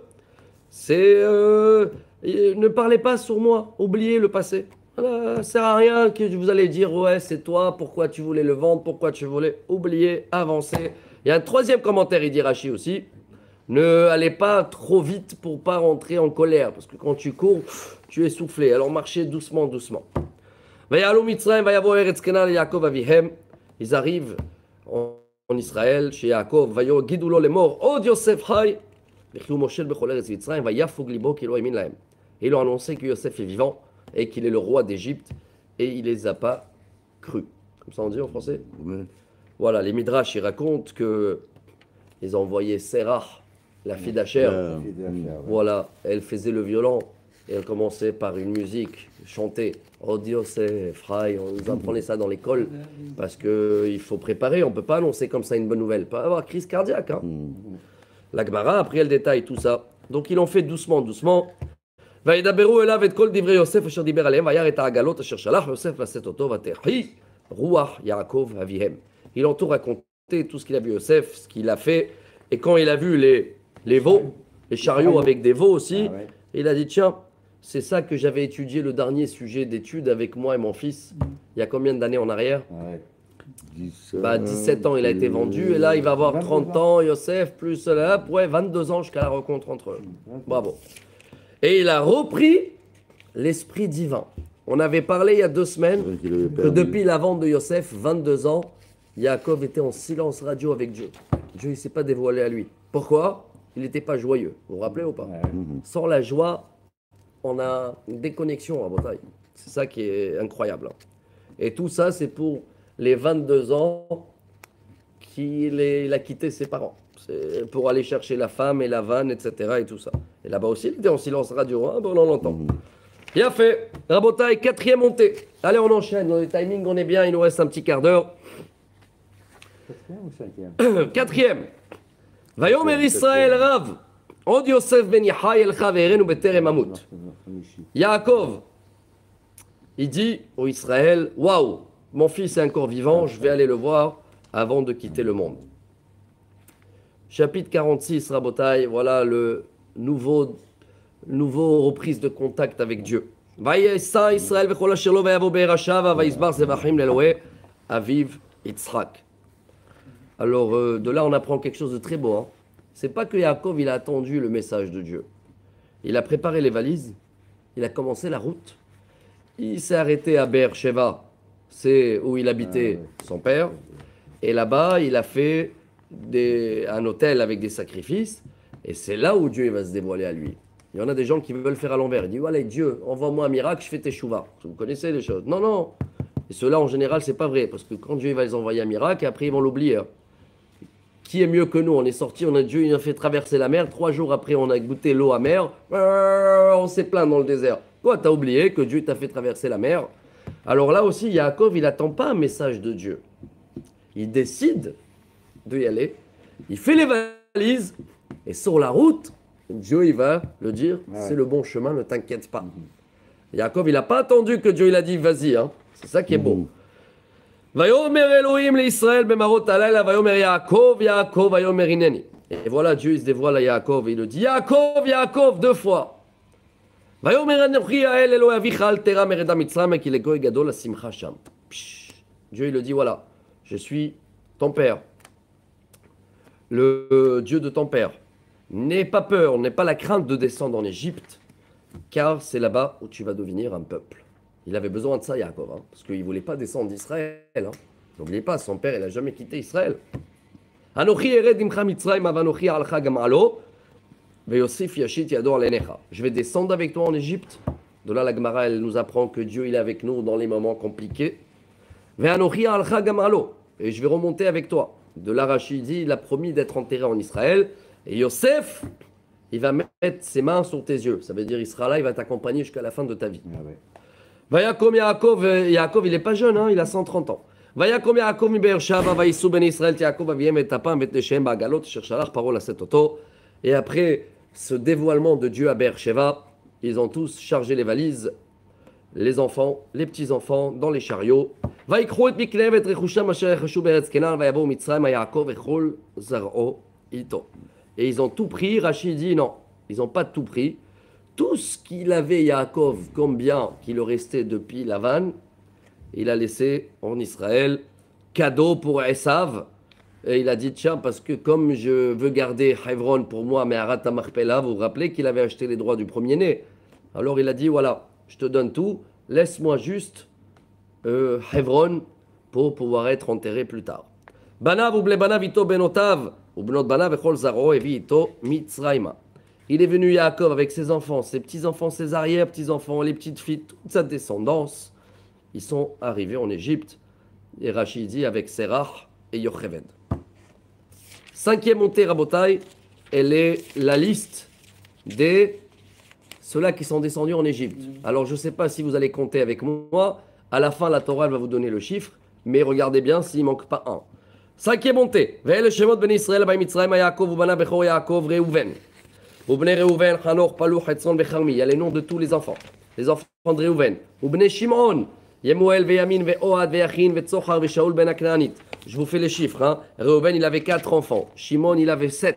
c'est... ne parlez pas sur moi, oubliez le passé. Ça ne sert à rien que vous allez dire, ouais, c'est toi, pourquoi tu voulais le vendre, pourquoi tu voulais oublier, avancer. Il y a un 3e commentaire, il dit Rashi aussi. Ne allez pas trop vite pour ne pas rentrer en colère, parce que quand tu cours, tu es soufflé. Alors marchez doucement, doucement. Ils arrivent en Israël, chez Yaakov, Vayo Gidulo les morts, Od Yosef Hay, Vechiou Moshe Bechol Eretz Mitzrayim, Vayafug Libo Kilo Emin Lahem. Et ils ont annoncé que Yosef est vivant et qu'il est le roi d'Égypte et il les a pas crus. Comme ça on dit en français. Ouais. Voilà, les Midrash ils racontent que ils ont envoyé Serah, la fille d'Acher. Voilà, elle faisait le violon et elle commençait par une musique chantée. Oh Yosef, Fray, on nous apprenait ça dans l'école parce qu'il faut préparer, on ne peut pas annoncer comme ça une bonne nouvelle, pas avoir crise cardiaque. Hein. La Gemara a pris le détail, tout ça. Donc ils l'ont fait doucement, doucement. וידברו אליו את כל דברי יוסף אשר דיבר עליהם, וירא את העגלות אשר שלח יוסף לשאת אותו, ותחי רוח יעקב אביהם. Ils ont tout raconté, tout ce qu'il a vu Yosef, ce qu'il a fait. Et quand il a vu les veaux, les chariots avec des veaux aussi, il a dit tiens, c'est ça que j'avais étudié le dernier sujet d'étude avec moi et mon fils. Il y a combien d'années en arrière? 17 ans, il a été vendu. Et là, il va avoir 30 ans, Yosef, plus cela. Ouais, 22 ans jusqu'à la rencontre entre eux. Bravo. Et il a repris l'esprit divin. On avait parlé il y a 2 semaines que depuis la vente de Yosef, 22 ans, Yaakov était en silence radio avec Dieu. Dieu ne s'est pas dévoilé à lui. Pourquoi? Il n'était pas joyeux. Vous vous rappelez ou pas? Sans la joie, on a une déconnexion à Bretagne. C'est ça qui est incroyable. Et tout ça, c'est pour les 22 ans qu'il a quitté ses parents. C'est pour aller chercher la femme et la vanne, etc. et tout ça. Et là-bas aussi, il était en silence radio pendant longtemps. Bien fait. Rabotaï, 4e montée. Allez, on enchaîne. Dans le timing, on est bien. Il nous reste un petit quart d'heure. 4e. Vayomer Israël Rav. Od Yosef ben Yachai elcha ve'erenu beterem amut. Yaakov, il dit au Israël, waouh, mon fils est encore vivant, je vais aller le voir avant de quitter le monde. Chapitre 46, Rabotai, voilà le nouveau reprise de contact avec Dieu. Vayesa Israël v'chol asher lo vayavo be'erashav vayizbar zevachim le'Elohé aviv Yitzhak. Alors de là on apprend quelque chose de très beau. Hein. C'est pas que Yaakov il a attendu le message de Dieu. Il a préparé les valises, il a commencé la route. Il s'est arrêté à Be'er-Sheva, c'est où il habitait son père. Et là-bas, il a fait un hôtel avec des sacrifices. Et c'est là où Dieu va se dévoiler à lui. Il y en a des gens qui veulent faire à l'envers. Ils disent, voilà, Dieu, envoie-moi un miracle, je fais tes chouvas. Vous connaissez les choses. Non, non. Et ceux-là, en général, c'est pas vrai. Parce que quand Dieu va les envoyer un miracle, après, ils vont l'oublier. Qui est mieux que nous? On est sorti, Dieu il a fait traverser la mer. 3 jours après, on a goûté l'eau amère. On s'est plaint dans le désert. Toi, tu as oublié que Dieu t'a fait traverser la mer. Alors là aussi, Yaakov, il n'attend pas un message de Dieu. Il décide d'y aller. Il fait les valises. Et sur la route, Dieu, il va le dire, c'est le bon chemin, ne t'inquiète pas. Yaakov, il n'a pas attendu que Dieu, il a dit, vas-y. Hein. C'est ça qui est beau. Vayomer Elohim l'Israël bemarot alayla, vayomer Yaakov, Yaakov, vayomer ineni. Et voilà, Dieu, il se dévoile à Yaakov. Et il le dit, Yaakov, Yaakov, 2 fois. Dieu il le dit voilà, je suis ton père, le Dieu de ton père. N'aie pas peur, n'aie pas la crainte de descendre en Égypte, car c'est là-bas où tu vas devenir un peuple. Il avait besoin de ça, Yaakov, hein, parce qu'il ne voulait pas descendre d'Israël. Hein. N'oubliez pas, son père, il n'a jamais quitté Israël. Je vais descendre avec toi en Égypte. De là, la Gemara, elle nous apprend que Dieu il est avec nous dans les moments compliqués. Et je vais remonter avec toi. De là, Rachid dit, il a promis d'être enterré en Israël. Et Yosef, il va mettre ses mains sur tes yeux. Ça veut dire, il sera là, il va t'accompagner jusqu'à la fin de ta vie. Vayakom Yaakov, Yaakov, il n'est pas jeune, hein, il a 130 ans. Vayakom Yaakov mi Be'er-Sheva, vayisu ben Israël, Yaakov aviem et tapam et Neshem ba'agalot, asher shalach paro laset oto. Et après ce dévoilement de Dieu à Be'er-Sheva, ils ont tous chargé les valises, les enfants, les petits-enfants, dans les chariots. Vaikru et miknev et rechusham asher yechashu be'eretz Kenan, vayavo Mitzrayim Yaakov echol zar'o ito. Et ils ont tout pris. Rachid dit non, ils n'ont pas tout pris. Tout ce qu'il avait Yaakov comme bien qu'il lui restait depuis Lavan, il a laissé en Israël, cadeau pour Esav. Et il a dit, tiens, parce que comme je veux garder Hebron pour moi, mais Arat Marpella, vous vous rappelez qu'il avait acheté les droits du premier-né. Alors il a dit, voilà, je te donne tout, laisse-moi juste Hebron pour pouvoir être enterré plus tard. Banav uble banav ito benotav, ubnot banav echol zaro evi ito mitzraima. Il est venu Yaakov avec ses enfants, ses petits-enfants, ses arrière-petits-enfants, les petites filles, toute sa descendance. Ils sont arrivés en Égypte. Et Rachid dit avec Serach et Yocheved. Cinquième montée, Rabotai, elle est la liste des ceux-là qui sont descendus en Égypte. Alors je ne sais pas si vous allez compter avec moi. À la fin, la Torah elle va vous donner le chiffre. Mais regardez bien s'il ne manque pas un. Cinquième montée. Ve'el shemot ben Israël ba Mitzrayim Yaakov ubana bechor Yaakov Reuven. Ubnei Reuven Chanor Paluch Hetzron Becharmi. Il y a les noms de tous les enfants. Les enfants de Reuven. Ubnei Shimon. Yemuel ve'Yamin ve'Ohad ve'Yachin ve'Tzochar ve'Shaoul ben Aknaanit. Je vous fais les chiffres. Hein. Reuven, il avait 4 enfants. Shimon, il avait 7.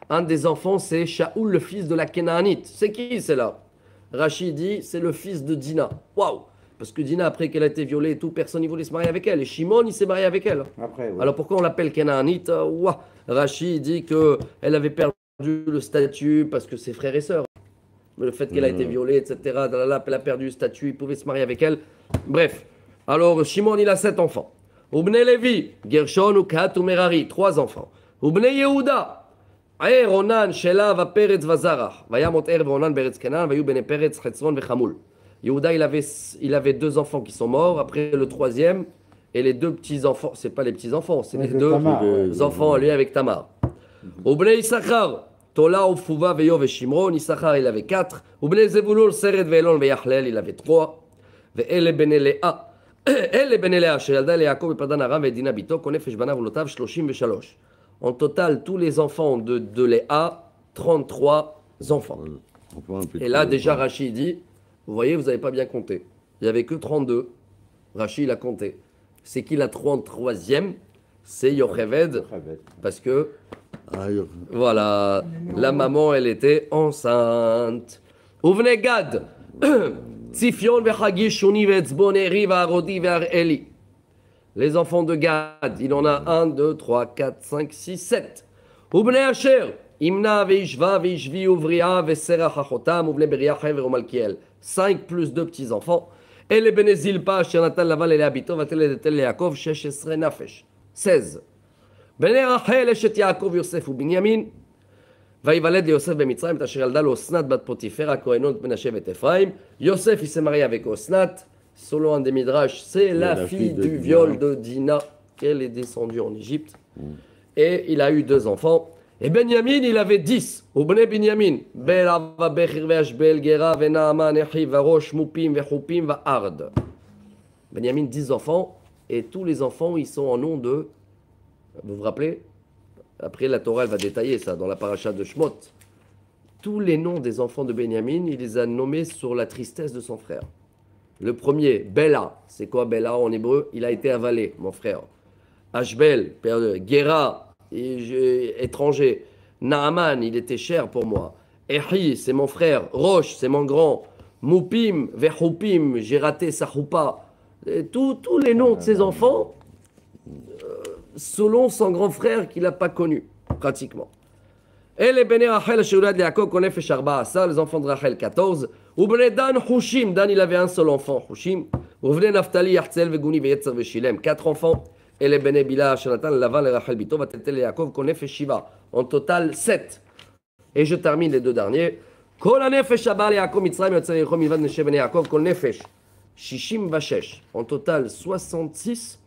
Un des enfants, c'est Shaoul, le fils de la Kénaanite. C'est qui, c'est là? Rachid dit, c'est le fils de Dina. Waouh! Parce que Dina, après qu'elle a été violée et tout, personne ne voulait se marier avec elle. Et Shimon, il s'est marié avec elle. Après, oui. Alors pourquoi on l'appelle Kénaanite? Rachid dit qu'elle avait perdu le statut parce que ses frères et sœurs. Mais le fait qu'elle a été violée, etc., elle a perdu le statut, il pouvait se marier avec elle. Bref. Alors Shimon, il a 7 enfants. Ubnei Levi, Gershon, Ukat, Merari, 3 enfants. Ubnei Yehuda, ער עונן שלה ופרץ וזרח. וימות ער ועונן בארץ כנען והיו בני פרץ חצרון וחמול. Yehuda, il avait 2 enfants qui sont morts. Après le 3e, et les 2 petits-enfants, c'est pas les petits-enfants, c'est les 2 enfants liés avec Tamar. Ubnei Issachar, Tola, Ufuva, Veyo, Shimron. Issachar, il avait 4. Ubnei Zebulun, Seret, Ve'elon, Ve'yachlel, il avait 3. Ve'ele bene Léa. אלה בני לאה שילדה ליעקב בפדן ארם ואת דינה ביתו כנפש בניו ובנותיו 33. En total, tous les enfants de Léa, 33 enfants. Et là, déjà, Rachid dit, vous voyez, vous n'avez pas bien compté. Il n'y avait que 32. Rachid, il a compté. C'est qui la 33e? C'est Yocheved. Parce que, voilà, la maman, elle était enceinte. Ouvnei Gad. Tzifion vechagi shuni ve'etzbon eri va'arodi ve'areli. Les enfants de Gad, il en a 1, 2, 3, 4, 5, 6, 7. Ubnei Asher, Imna ve'ishva ve'ishvi uvriya ve'serach achotam ubnei Beriachai ve'romalkiel. 5 plus 2 petits-enfants. Et les bene Zilpa, Asher Natan Laval et Léabito, vatel et Detel Yaakov, 16 nafesh. 16. Bene Rachel, Eshet Yaakov, Yosef ou Binyamin. ויוולד ליוסף במצרים את אשר ילדה לו אסנת בת פוטיפר הכהנות בן השבט אפרים. Yosef, il s'est marié avec Osnat. Selon un des Midrash, c'est la fille du viol de Dina, qu'elle est descendue en Égypte. Et il a eu 2 enfants. Et Benjamin, il avait 10. Ubnei Binyamin. Belava Bechir ve'ashbel Gera ve'Naaman Echi ve'Rosh Mupim ve'Chupim ve'Ard. Benjamin, 10 enfants. Et tous les enfants, ils sont en nom de... Vous vous rappelez? Après, la Torah, elle va détailler ça dans la paracha de Shmot. Tous les noms des enfants de Benjamin, il les a nommés sur la tristesse de son frère. Le premier, Bela. C'est quoi Bela en hébreu? Il a été avalé, mon frère. Ashbel, père de Gera, étranger. Naaman, il était cher pour moi. Ehi, c'est mon frère. Roche, c'est mon grand. Mupim, Vechupim, j'ai raté sa choupa. Tous les noms de ses enfants, selon son grand frère qu'il n'a pas connu, pratiquement. Et les béné Rachel, Sheulat, Yaakov, Konefesh Arba, ça, les enfants de Rachel, 14. Ou béné Dan, Hushim, Dan, il avait un seul enfant, Hushim. Ou béné Naftali, Yartzel, Vegouni, Veyetzer, Veshilem, 4 enfants. Et les béné Bila, Shonatan, Lavan, et Rachel, Bito, Vatetel, Yaakov, Konefesh Shiva. En total, 7. Et je termine les 2 derniers. Kol Nefesh Abba, Yaakov, Mitzrayim, Yotzer, Yechom, Milvad, Neshe, Béné Yaakov, Kol Nefesh. Shishim, Vashesh. En total, 66.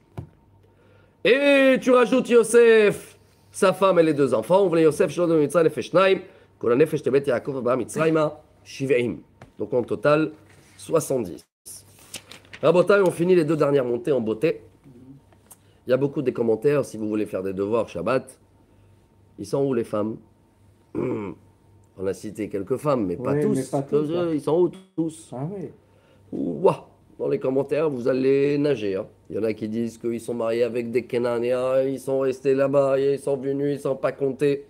Et tu rajoutes Yosef, sa femme et les 2 enfants. On voulait Yosef, Shalom, Mitzrayim, Nefesh Naim. Kol Nefesh, Tebet, Yaakov, Abba, Mitzrayim, Shiveim. Donc en total, 70. Rabotai, on finit les 2 dernières montées en beauté. Il y a beaucoup de commentaires, si vous voulez faire des devoirs Shabbat. Ils sont où les femmes? On a cité quelques femmes, mais pas Oui, tous. mais pas tous, hein. Ils sont où tous? Ah oui. Ouah. Dans les commentaires, vous allez nager. Hein. Il y en a qui disent qu'ils sont mariés avec des Kénanéens, ils sont restés là-bas, ils sont venus, ils ne sont pas comptés.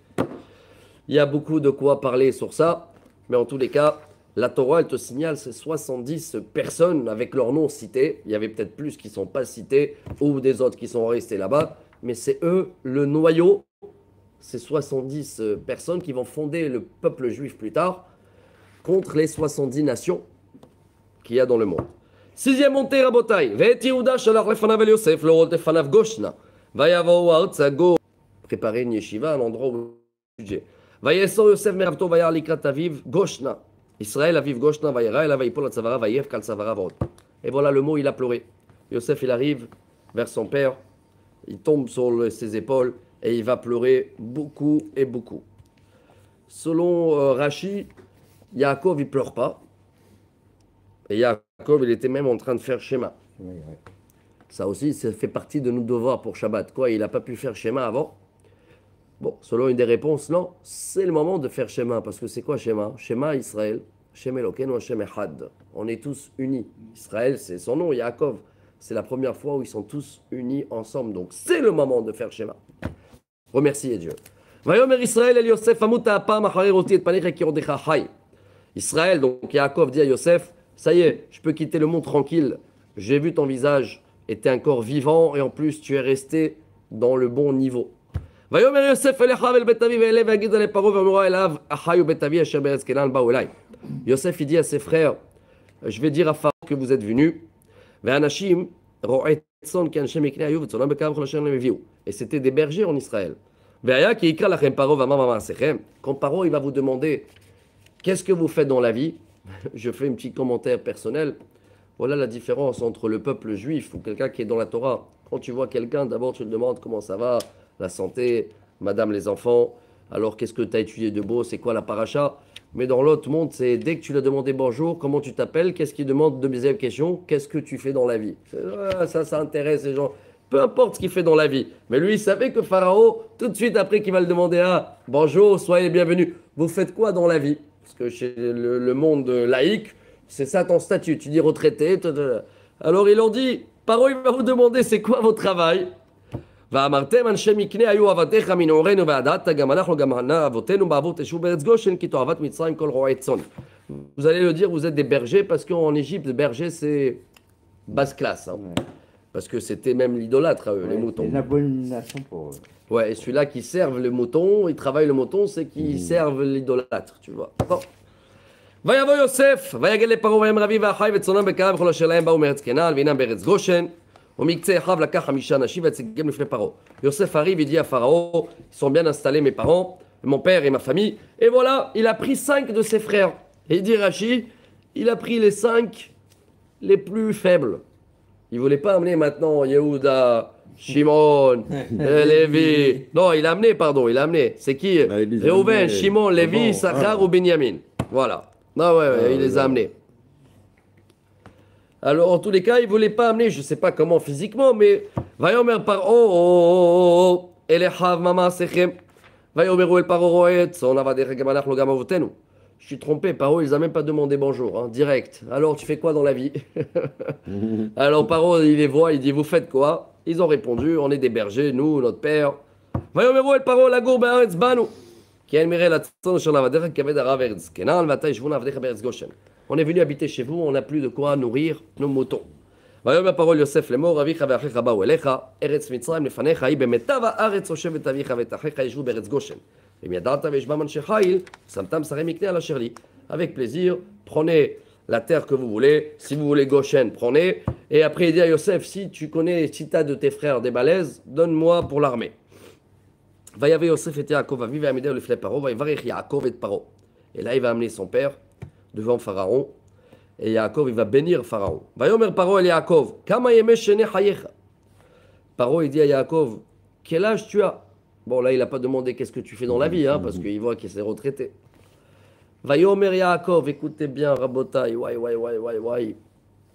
Il y a beaucoup de quoi parler sur ça, mais en tous les cas, la Torah, elle te signale ces 70 personnes avec leurs noms cités. Il y avait peut-être plus qui ne sont pas cités, ou des autres qui sont restés là-bas, mais c'est eux, le noyau, ces 70 personnes qui vont fonder le peuple juif plus tard, contre les 70 nations qu'il y a dans le monde. 6e montée, Rabotai. Ve'et Yehuda shalach lefanav el Yosef, lorot lefanav Goshna. Vayavo Aotsago, préparer une yeshiva, un endroit où étudier. Vayeso Yosef Meravto Vayar Likrat Aviv Goshna. Israël Aviv Goshna Vayera, El Avaypol Atzavara Vayev Kal Savara Vod. Et voilà le mot, il a pleuré. Yosef, il arrive vers son père, il tombe sur ses épaules et il va pleurer beaucoup et beaucoup. Selon Rashi, Yaakov, il pleure pas. Et Yaakov, il était même en train de faire schéma. Oui, oui. Ça aussi, ça fait partie de nos devoirs pour Shabbat. Quoi, il n'a pas pu faire schéma avant? Bon, selon une des réponses, non. C'est le moment de faire schéma. Parce que c'est quoi schéma? Schéma Israël. Shem Elokeinu Hashem Echad. On est tous unis. Israël, c'est son nom, Yaakov. C'est la première fois où ils sont tous unis ensemble. Donc, c'est le moment de faire schéma. Remerciez Dieu. Vayomer Israël el Yosef amuta apam achari roti et panecha kirodecha hay. Israël, donc Yaakov dit à Yosef, ça y est, je peux quitter le monde tranquille. J'ai vu ton visage et tu es encore vivant et en plus tu es resté dans le bon niveau. Vayomer Yosef el Echav el betavi ve'elev v'agid ale paro ve'amura elav achayu betavi asher beretz Kenan ba'u elai. Yosef il dit à ses frères, je vais dire à Pharaon que vous êtes venus. Ve'anashim ro'et tzon ki anshem miknei ayu v'tzonam bekav chol asher neviu. Et c'était des bergers en Israël. Ve'aya ki yikra lachem paro v'amar v'amar. Quand Paro il va vous demander qu'est-ce que vous faites dans la vie, je fais un petit commentaire personnel. Voilà la différence entre le peuple juif ou quelqu'un qui est dans la Torah. Quand tu vois quelqu'un, d'abord tu te demandes comment ça va, la santé, madame les enfants, alors qu'est-ce que tu as étudié de beau, c'est quoi la paracha. Mais dans l'autre monde, c'est dès que tu lui as demandé bonjour, comment tu t'appelles, qu'est-ce qu'il demande de deuxième question, qu'est-ce que tu fais dans la vie. Ça intéresse les gens. Peu importe ce qu'il fait dans la vie. Mais lui, il savait que Pharaon, tout de suite après qu'il va le demander, ah, bonjour, soyez les bienvenus. Vous faites quoi dans la vie? Parce que chez le monde laïque, c'est ça ton statut. Tu dis retraité. Alors ils ont dit, Pharaon, il va vous demander, c'est quoi votre travail? Vous allez le dire, vous êtes des bergers, parce qu'en Égypte, berger, c'est basse classe. Hein. Ouais. Parce que c'était même l'idolâtre à eux, les moutons. C'est une abomination pour eux. Ouais, et celui-là qui servent le mouton, il travaille le mouton, c'est qu'ils servent l'idolâtre, tu vois. Bon. ויבוא יוסף, ויגל לפרעה ויאמר אביו ואחיו וצאנם בקרב וכל אשר להם באו מארץ כנען והנם בארץ גושן ומקצה אחיו לקח 5 אנשים ויציגם לפני פרעה. Yosef arrive, il dit à Pharaon, ils sont bien installés mes parents, mon père et ma famille, et voilà, il a pris 5 de ses frères. Et il dit Rashi, il a pris les 5 les plus faibles. Il ne voulait pas amener maintenant Yehuda, Shimon, Lévi. Non, il a amené. C'est qui? Bah, il les a Réhouven, amenés. Shimon, Lévi, Bon, Sachar ou Benyamin. Voilà. Non, ouais, il les a amenés. Alors, en tous les cas, il ne voulait pas amener, je ne sais pas comment physiquement, mais Vayomer Paro, Elechav Mama Sechem, Vayomeru El Paro Roet, on a vadé Gamalach Logam Avotenu. Je suis trompé, Paro, ils n'ont même pas demandé bonjour, hein, direct. Alors, tu fais quoi dans la vie? Alors, Paro, il les voit, il dit, vous faites quoi? Ils ont répondu, on est des bergers, nous, notre père. Vayomeru El Paro, Lagour Be'aretz Banu. Qui a admiré la tzon sur la vadéra qui avait d'arav eretz Kenan, vataï shvuna avdecha beretz Goshen. On est venu habiter chez vous, on n'a plus de quoi nourrir nos moutons. ויאמר פרעה ליוסף לאמור אביך ואחיך באו אליך ארץ מצרים לפניך היא במיטב הארץ יושבת אביך ואת אחיך ישבו בארץ גושן. ואם ידעת ויש בם אנשי חיל שמתם שרי מקנה על אשר לי. Avec plaisir, prenez la terre que vous voulez, si vous voulez Goshen, prenez. Et après il dit à Yosef, si tu connais, si tu as de tes frères des balaises, donne-moi pour l'armée. ויבא יוסף את יעקב אביו ויעמידהו לפני פרעה ויברך יעקב את פרעה. Et là il va amener son père devant Pharaon. Et Yaakov, il va bénir Pharaon. Vayomer Paro el Yaakov, Kama yemeh shene chayecha. Paro, il dit à Yaakov, quel âge tu as? Bon, là, il n'a pas demandé qu'est-ce que tu fais dans la vie, hein, parce qu'il voit qu'il s'est retraité. Vayomer Yaakov, écoutez bien, Rabotai,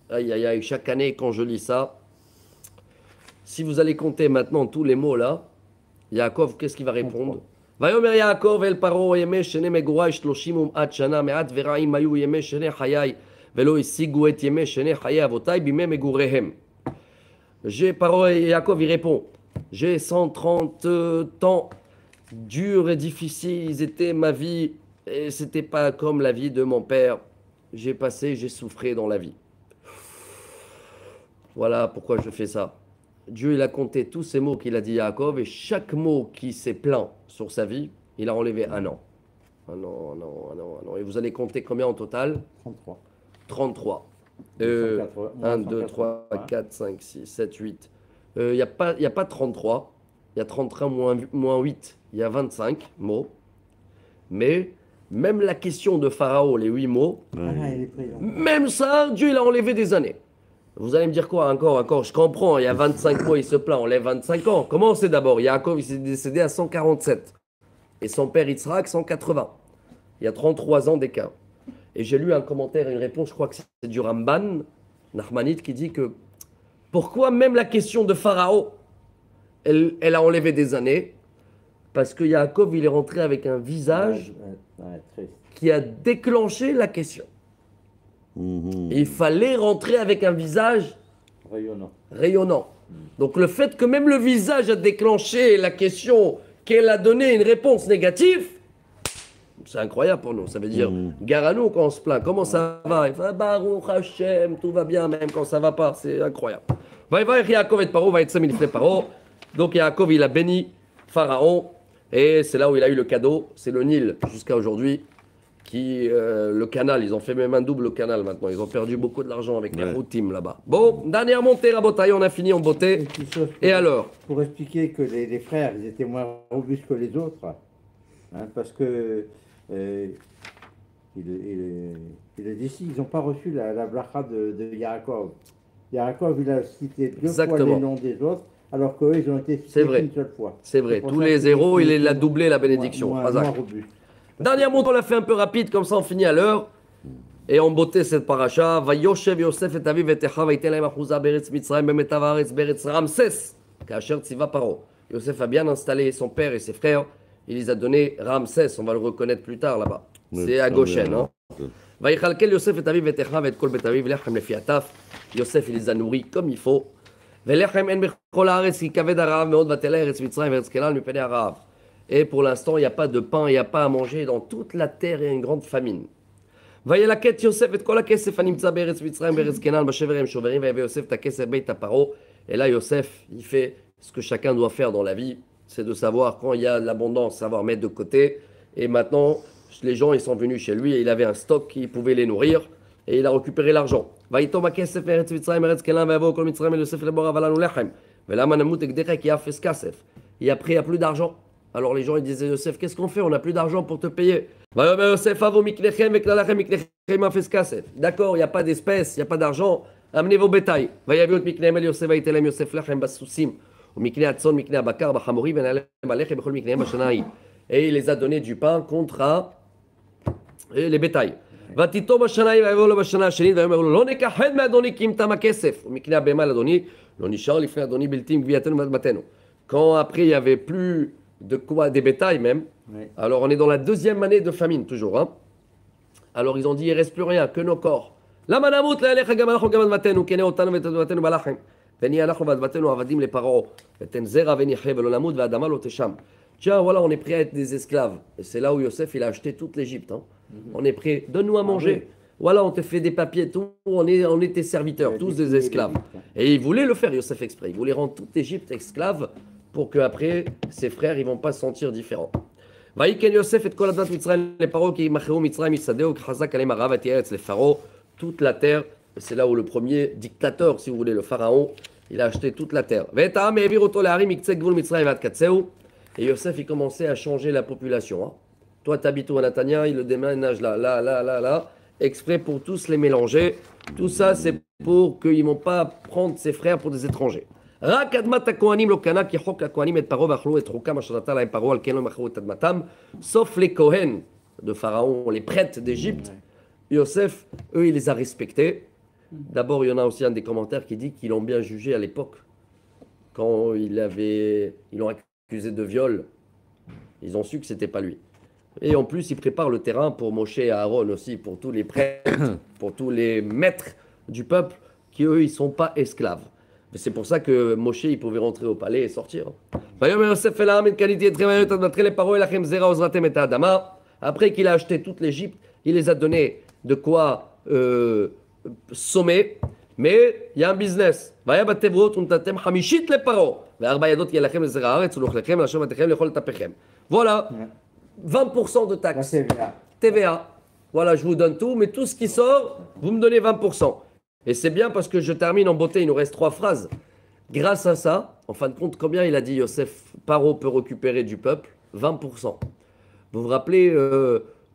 Aïe, aïe, aïe, chaque année, quand je lis ça, si vous allez compter maintenant tous les mots là, Yaakov, qu'est-ce qu'il va répondre? ויאמר יעקב אל פרעה ימי שני מגורי 30 שנה מעט ורעים היו ימי שני חיי ולא השיגו את ימי שני חיי אבותיי בימי מגוריהם. Paro et Yaakov il répond, j'ai 130 ans durs et difficiles, ils étaient ma vie et c'était pas comme la vie de mon père. J'ai souffert dans la vie. Voilà pourquoi je fais ça. Dieu, il a compté tous ces mots qu'il a dit à Yaakov et chaque mot qui s'est plaint sur sa vie, il a enlevé un an. Un an. Et vous allez compter combien en total? 33. 33. 1, 2, 3, 4, 5, 6, 7, 8, il n'y a pas 33, il y a 33 moins 8, il y a 25 mots. Mais même la question de Pharaon, les 8 mots, Ah, il est présent. même ça, Dieu il a enlevé des années. Vous allez me dire quoi encore, je comprends, il y a 25 mois, il se plaint, on enlève 25 ans. Comment c'est d'abord Yaakov, il s'est décédé à 147. Et son père Yitzhak, 180. Il y a 33 ans d'écart. Et j'ai lu un commentaire, une réponse, je crois que c'est du Ramban, Nachmanide, qui dit que pourquoi même la question de Pharaon, elle a enlevé des années? Parce que Yaakov, il est rentré avec un visage Ouais, triste. qui a déclenché la question. Mhm. Et il fallait rentrer avec un visage Rayonnant. rayonnant. Donc le fait que même le visage a déclenché la question, qu'elle a donné une réponse négative, c'est incroyable pour nous. Ça veut dire, gare à nous quand on se plaint. Comment ça va? Il fait Baruch Hashem, tout va bien même quand ça va pas. C'est incroyable. Yaakov et Paro, Paro. Donc Yaakov, il a béni Pharaon. Et c'est là où il a eu le cadeau. C'est le Nil jusqu'à aujourd'hui. Le canal, ils ont fait même un double canal maintenant. Ils ont perdu beaucoup de l'argent avec les Ouais. Houthim là-bas. Bon, dernière montée, Rabotaï, on a fini en beauté. Petite chose Et alors? Pour expliquer que les frères, ils étaient moins robustes que les autres, hein, parce que il est d'ici, ils n'ont pas reçu la bracha de Yaakov. Yaakov, il a cité 2 fois Exactement. les noms des autres, alors qu'eux, ils ont été C'est cités vrai. qu'une seule fois. C'est vrai. C'est pour Tous ça les que zéros, ils il a étaient doublé la bénédiction. moins Razak. robustes. Dernière montre, on l'a fait un peu rapide, comme ça on finit à l'heure. Et en beauté cette paracha, Vayoshev Yosef et Aviv et Echav vayiten lahem achouza beretz Mitzrayim bemetav haaretz beretz Ramsès, kasher tziva Paro. Yosef a bien installé son père et ses frères, il les a donné Ramsès, on va le reconnaître plus tard là-bas. Oui, C'est à ça Goshen, vient. hein. Vayichalkel Yosef et Aviv et Echav et kol bet Aviv lechem lefi ataf. Yosef il les a nourris comme il faut. Velechem en bechol haaretz ki kaved harav meod vatela eretz Mitzrayim veretz Kenan mipnei harav. Et pour l'instant, il n'y a pas de pain, il n'y a pas à manger. Dans toute la terre, il y a une grande famine. וילקט יוסף את כל הכסף הנמצא בארץ מצרים, בארץ כנען, בשבר הם שוברים, ויביא יוסף את הכסף בית הפרעה. Et là, Yosef, il fait ce que chacun doit faire dans la vie, c'est de savoir quand il y a de l'abondance, savoir mettre de côté. Et maintenant, les gens, ils sont venus chez lui et il avait un stock qui pouvait les nourrir. Et il a récupéré l'argent. ויתום הכסף בארץ מצרים, בארץ כנען, ויבואו כל מצרים אל יוסף לבור אבל לנו לחם. ולמה נמות אקדך כי אפס כסף. Et après, il n'y a plus d'argent. Alors les gens ils disaient Yosef, qu'est-ce qu'on fait? On n'a plus d'argent pour te payer. D'accord, il n'y a pas d'espèces, il n'y a pas d'argent. Amenez vos bétails. Et il les a donné du pain contre les bétails. Quand après il n'y avait plus de quoi, des bétails même. Oui. Alors on est dans la 2e année de famine toujours. Hein. Alors ils ont dit il ne reste plus rien que nos corps. Lama namut la'alecha gam אנחנו גם אדמתנו קנה אותנו ואת אדמתנו בלחם ונהיה אנחנו ואדמתנו עבדים לפרעה ותן זרע ונחיה ולא נמות והאדמה לא תשם. Tiens, voilà, on est prêt à être des esclaves. Et c'est là où Yosef, il a acheté toute l'Égypte. Hein. On est prêt, donne-nous à manger. Voilà, on te fait des papiers, tout, on est tes serviteurs, tous des esclaves. Et il voulait le faire, Yosef, exprès. Il voulait rendre toute l'Égypte esclave pour qu'après, ses frères, ils ne vont pas se sentir différents. ויקן יוסף את כל אדמת מצרים לפרעה כי ימכרו מצרים יסדהו כחזק עליהם הרעב ותהיה ארץ לפרעה. Toute la terre, c'est là où le premier dictateur, si vous voulez, le pharaon, il a acheté toute la terre. ואת העם העביר אותו להרים מקצה גבול מצרים ועד קצהו. Et Yosef, il commençait à changer la population. Hein. Toi, tu habites où à Natania, il le déménage là, exprès pour tous les mélanger. Tout ça, c'est pour qu'ils ne vont pas prendre ses frères pour des étrangers. רק אדמת הכהנים לא קנה כי חוק לכהנים את פרעה ואכלו את חוקם אשר נתן להם פרעה על כן לא מכרו את אדמתם sauf les Cohen de Pharaon, les prêtres d'Égypte. Yosef, eux, il les a respectés. D'abord, il y en a aussi un des commentaires qui dit qu'ils l'ont bien jugé à l'époque. Quand ils l'ont accusé de viol, ils ont su que c'était pas lui. Et en plus, il prépare le terrain pour Moshe et Aaron aussi, pour tous les prêtres, pour tous les maîtres du peuple, qui eux, ils sont pas esclaves. Et c'est pour ça que Moshe, il pouvait rentrer au palais et sortir. Après qu'il a acheté toute l'Égypte, il les a donné de quoi sommer. Mais il y a un business. Voilà. 20% de La taxes. TVA. TVA. Voilà, je vous donne tout, mais tout ce qui sort, vous me donnez 20%. Et c'est bien parce que je termine en beauté, il nous reste 3 phrases. Grâce à ça, en fin de compte, combien il a dit Yosef, Paro peut récupérer du peuple? 20%. Vous vous rappelez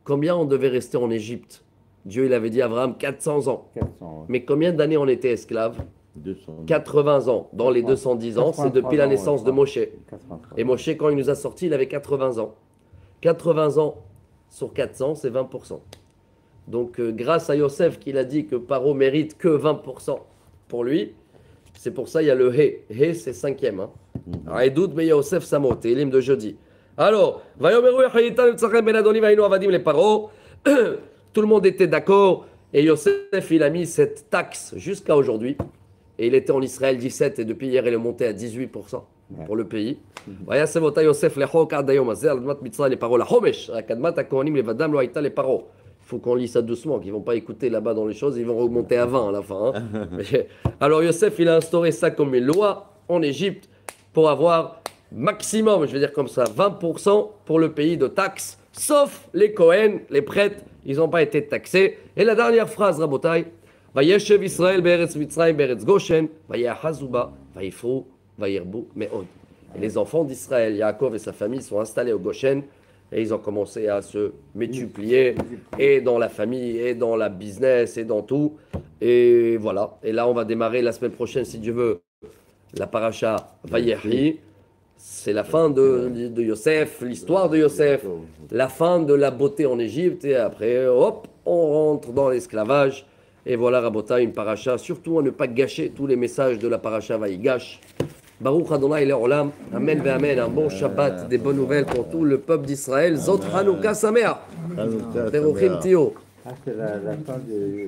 combien on devait rester en Égypte? Dieu, il avait dit à Abraham 400 ans. 400, ouais. Mais combien d'années on était esclaves? 200. 80 ans. Dans les 210 ans, c'est depuis la naissance de Moshe. 83. Et Moshe, quand il nous a sortis, il avait 80 ans. 80 ans sur 400, c'est 20%. Donc, grâce à Yosef, qu'il a dit que Paro mérite que 20% pour lui, c'est pour ça il y a le He. He, c'est cinquième. Hein. Aïdoud, mais Yosef Samot, Elim de jeudi. Alors, tout le monde était d'accord et Yosef, il a mis cette taxe jusqu'à aujourd'hui. Et il était en Israël 17 et depuis hier, il est monté à 18% pour le pays. Il faut qu'on lit ça doucement, qu'ils ne vont pas écouter là-bas dans les choses, ils vont remonter à 20 à la fin. Hein. Alors Yosef, il a instauré ça comme une loi en Égypte pour avoir maximum, je vais dire comme ça, 20% pour le pays de taxes, sauf les Kohen, les prêtres, ils n'ont pas été taxés. Et la dernière phrase, Rabotai, Vayeshev Israël be'eretz Mitzrayim be'eretz Goshen, vayahazuba, vayifru, vayirbu me'od. Et les enfants d'Israël, Yaakov et sa famille sont installés au Goshen et ils ont commencé à se multiplier et dans la famille et dans la business et dans tout. Et voilà. Et là, on va démarrer la semaine prochaine, si Dieu veut, la paracha Vayehi. C'est la fin de Yosef, l'histoire de Yosef, la fin de la beauté en Égypte et après, hop, on rentre dans l'esclavage. Et voilà, Rabota, une paracha, surtout à ne pas gâcher tous les messages de la paracha Vaïgash. Baruch Adonai Le'olam, Amen Amen, un bon Shabbat, des bonnes nouvelles pour tout le peuple d'Israël. Zot Hanouka Sameach. Hanouka Beruchim Tio. Ah, c'est la fin de...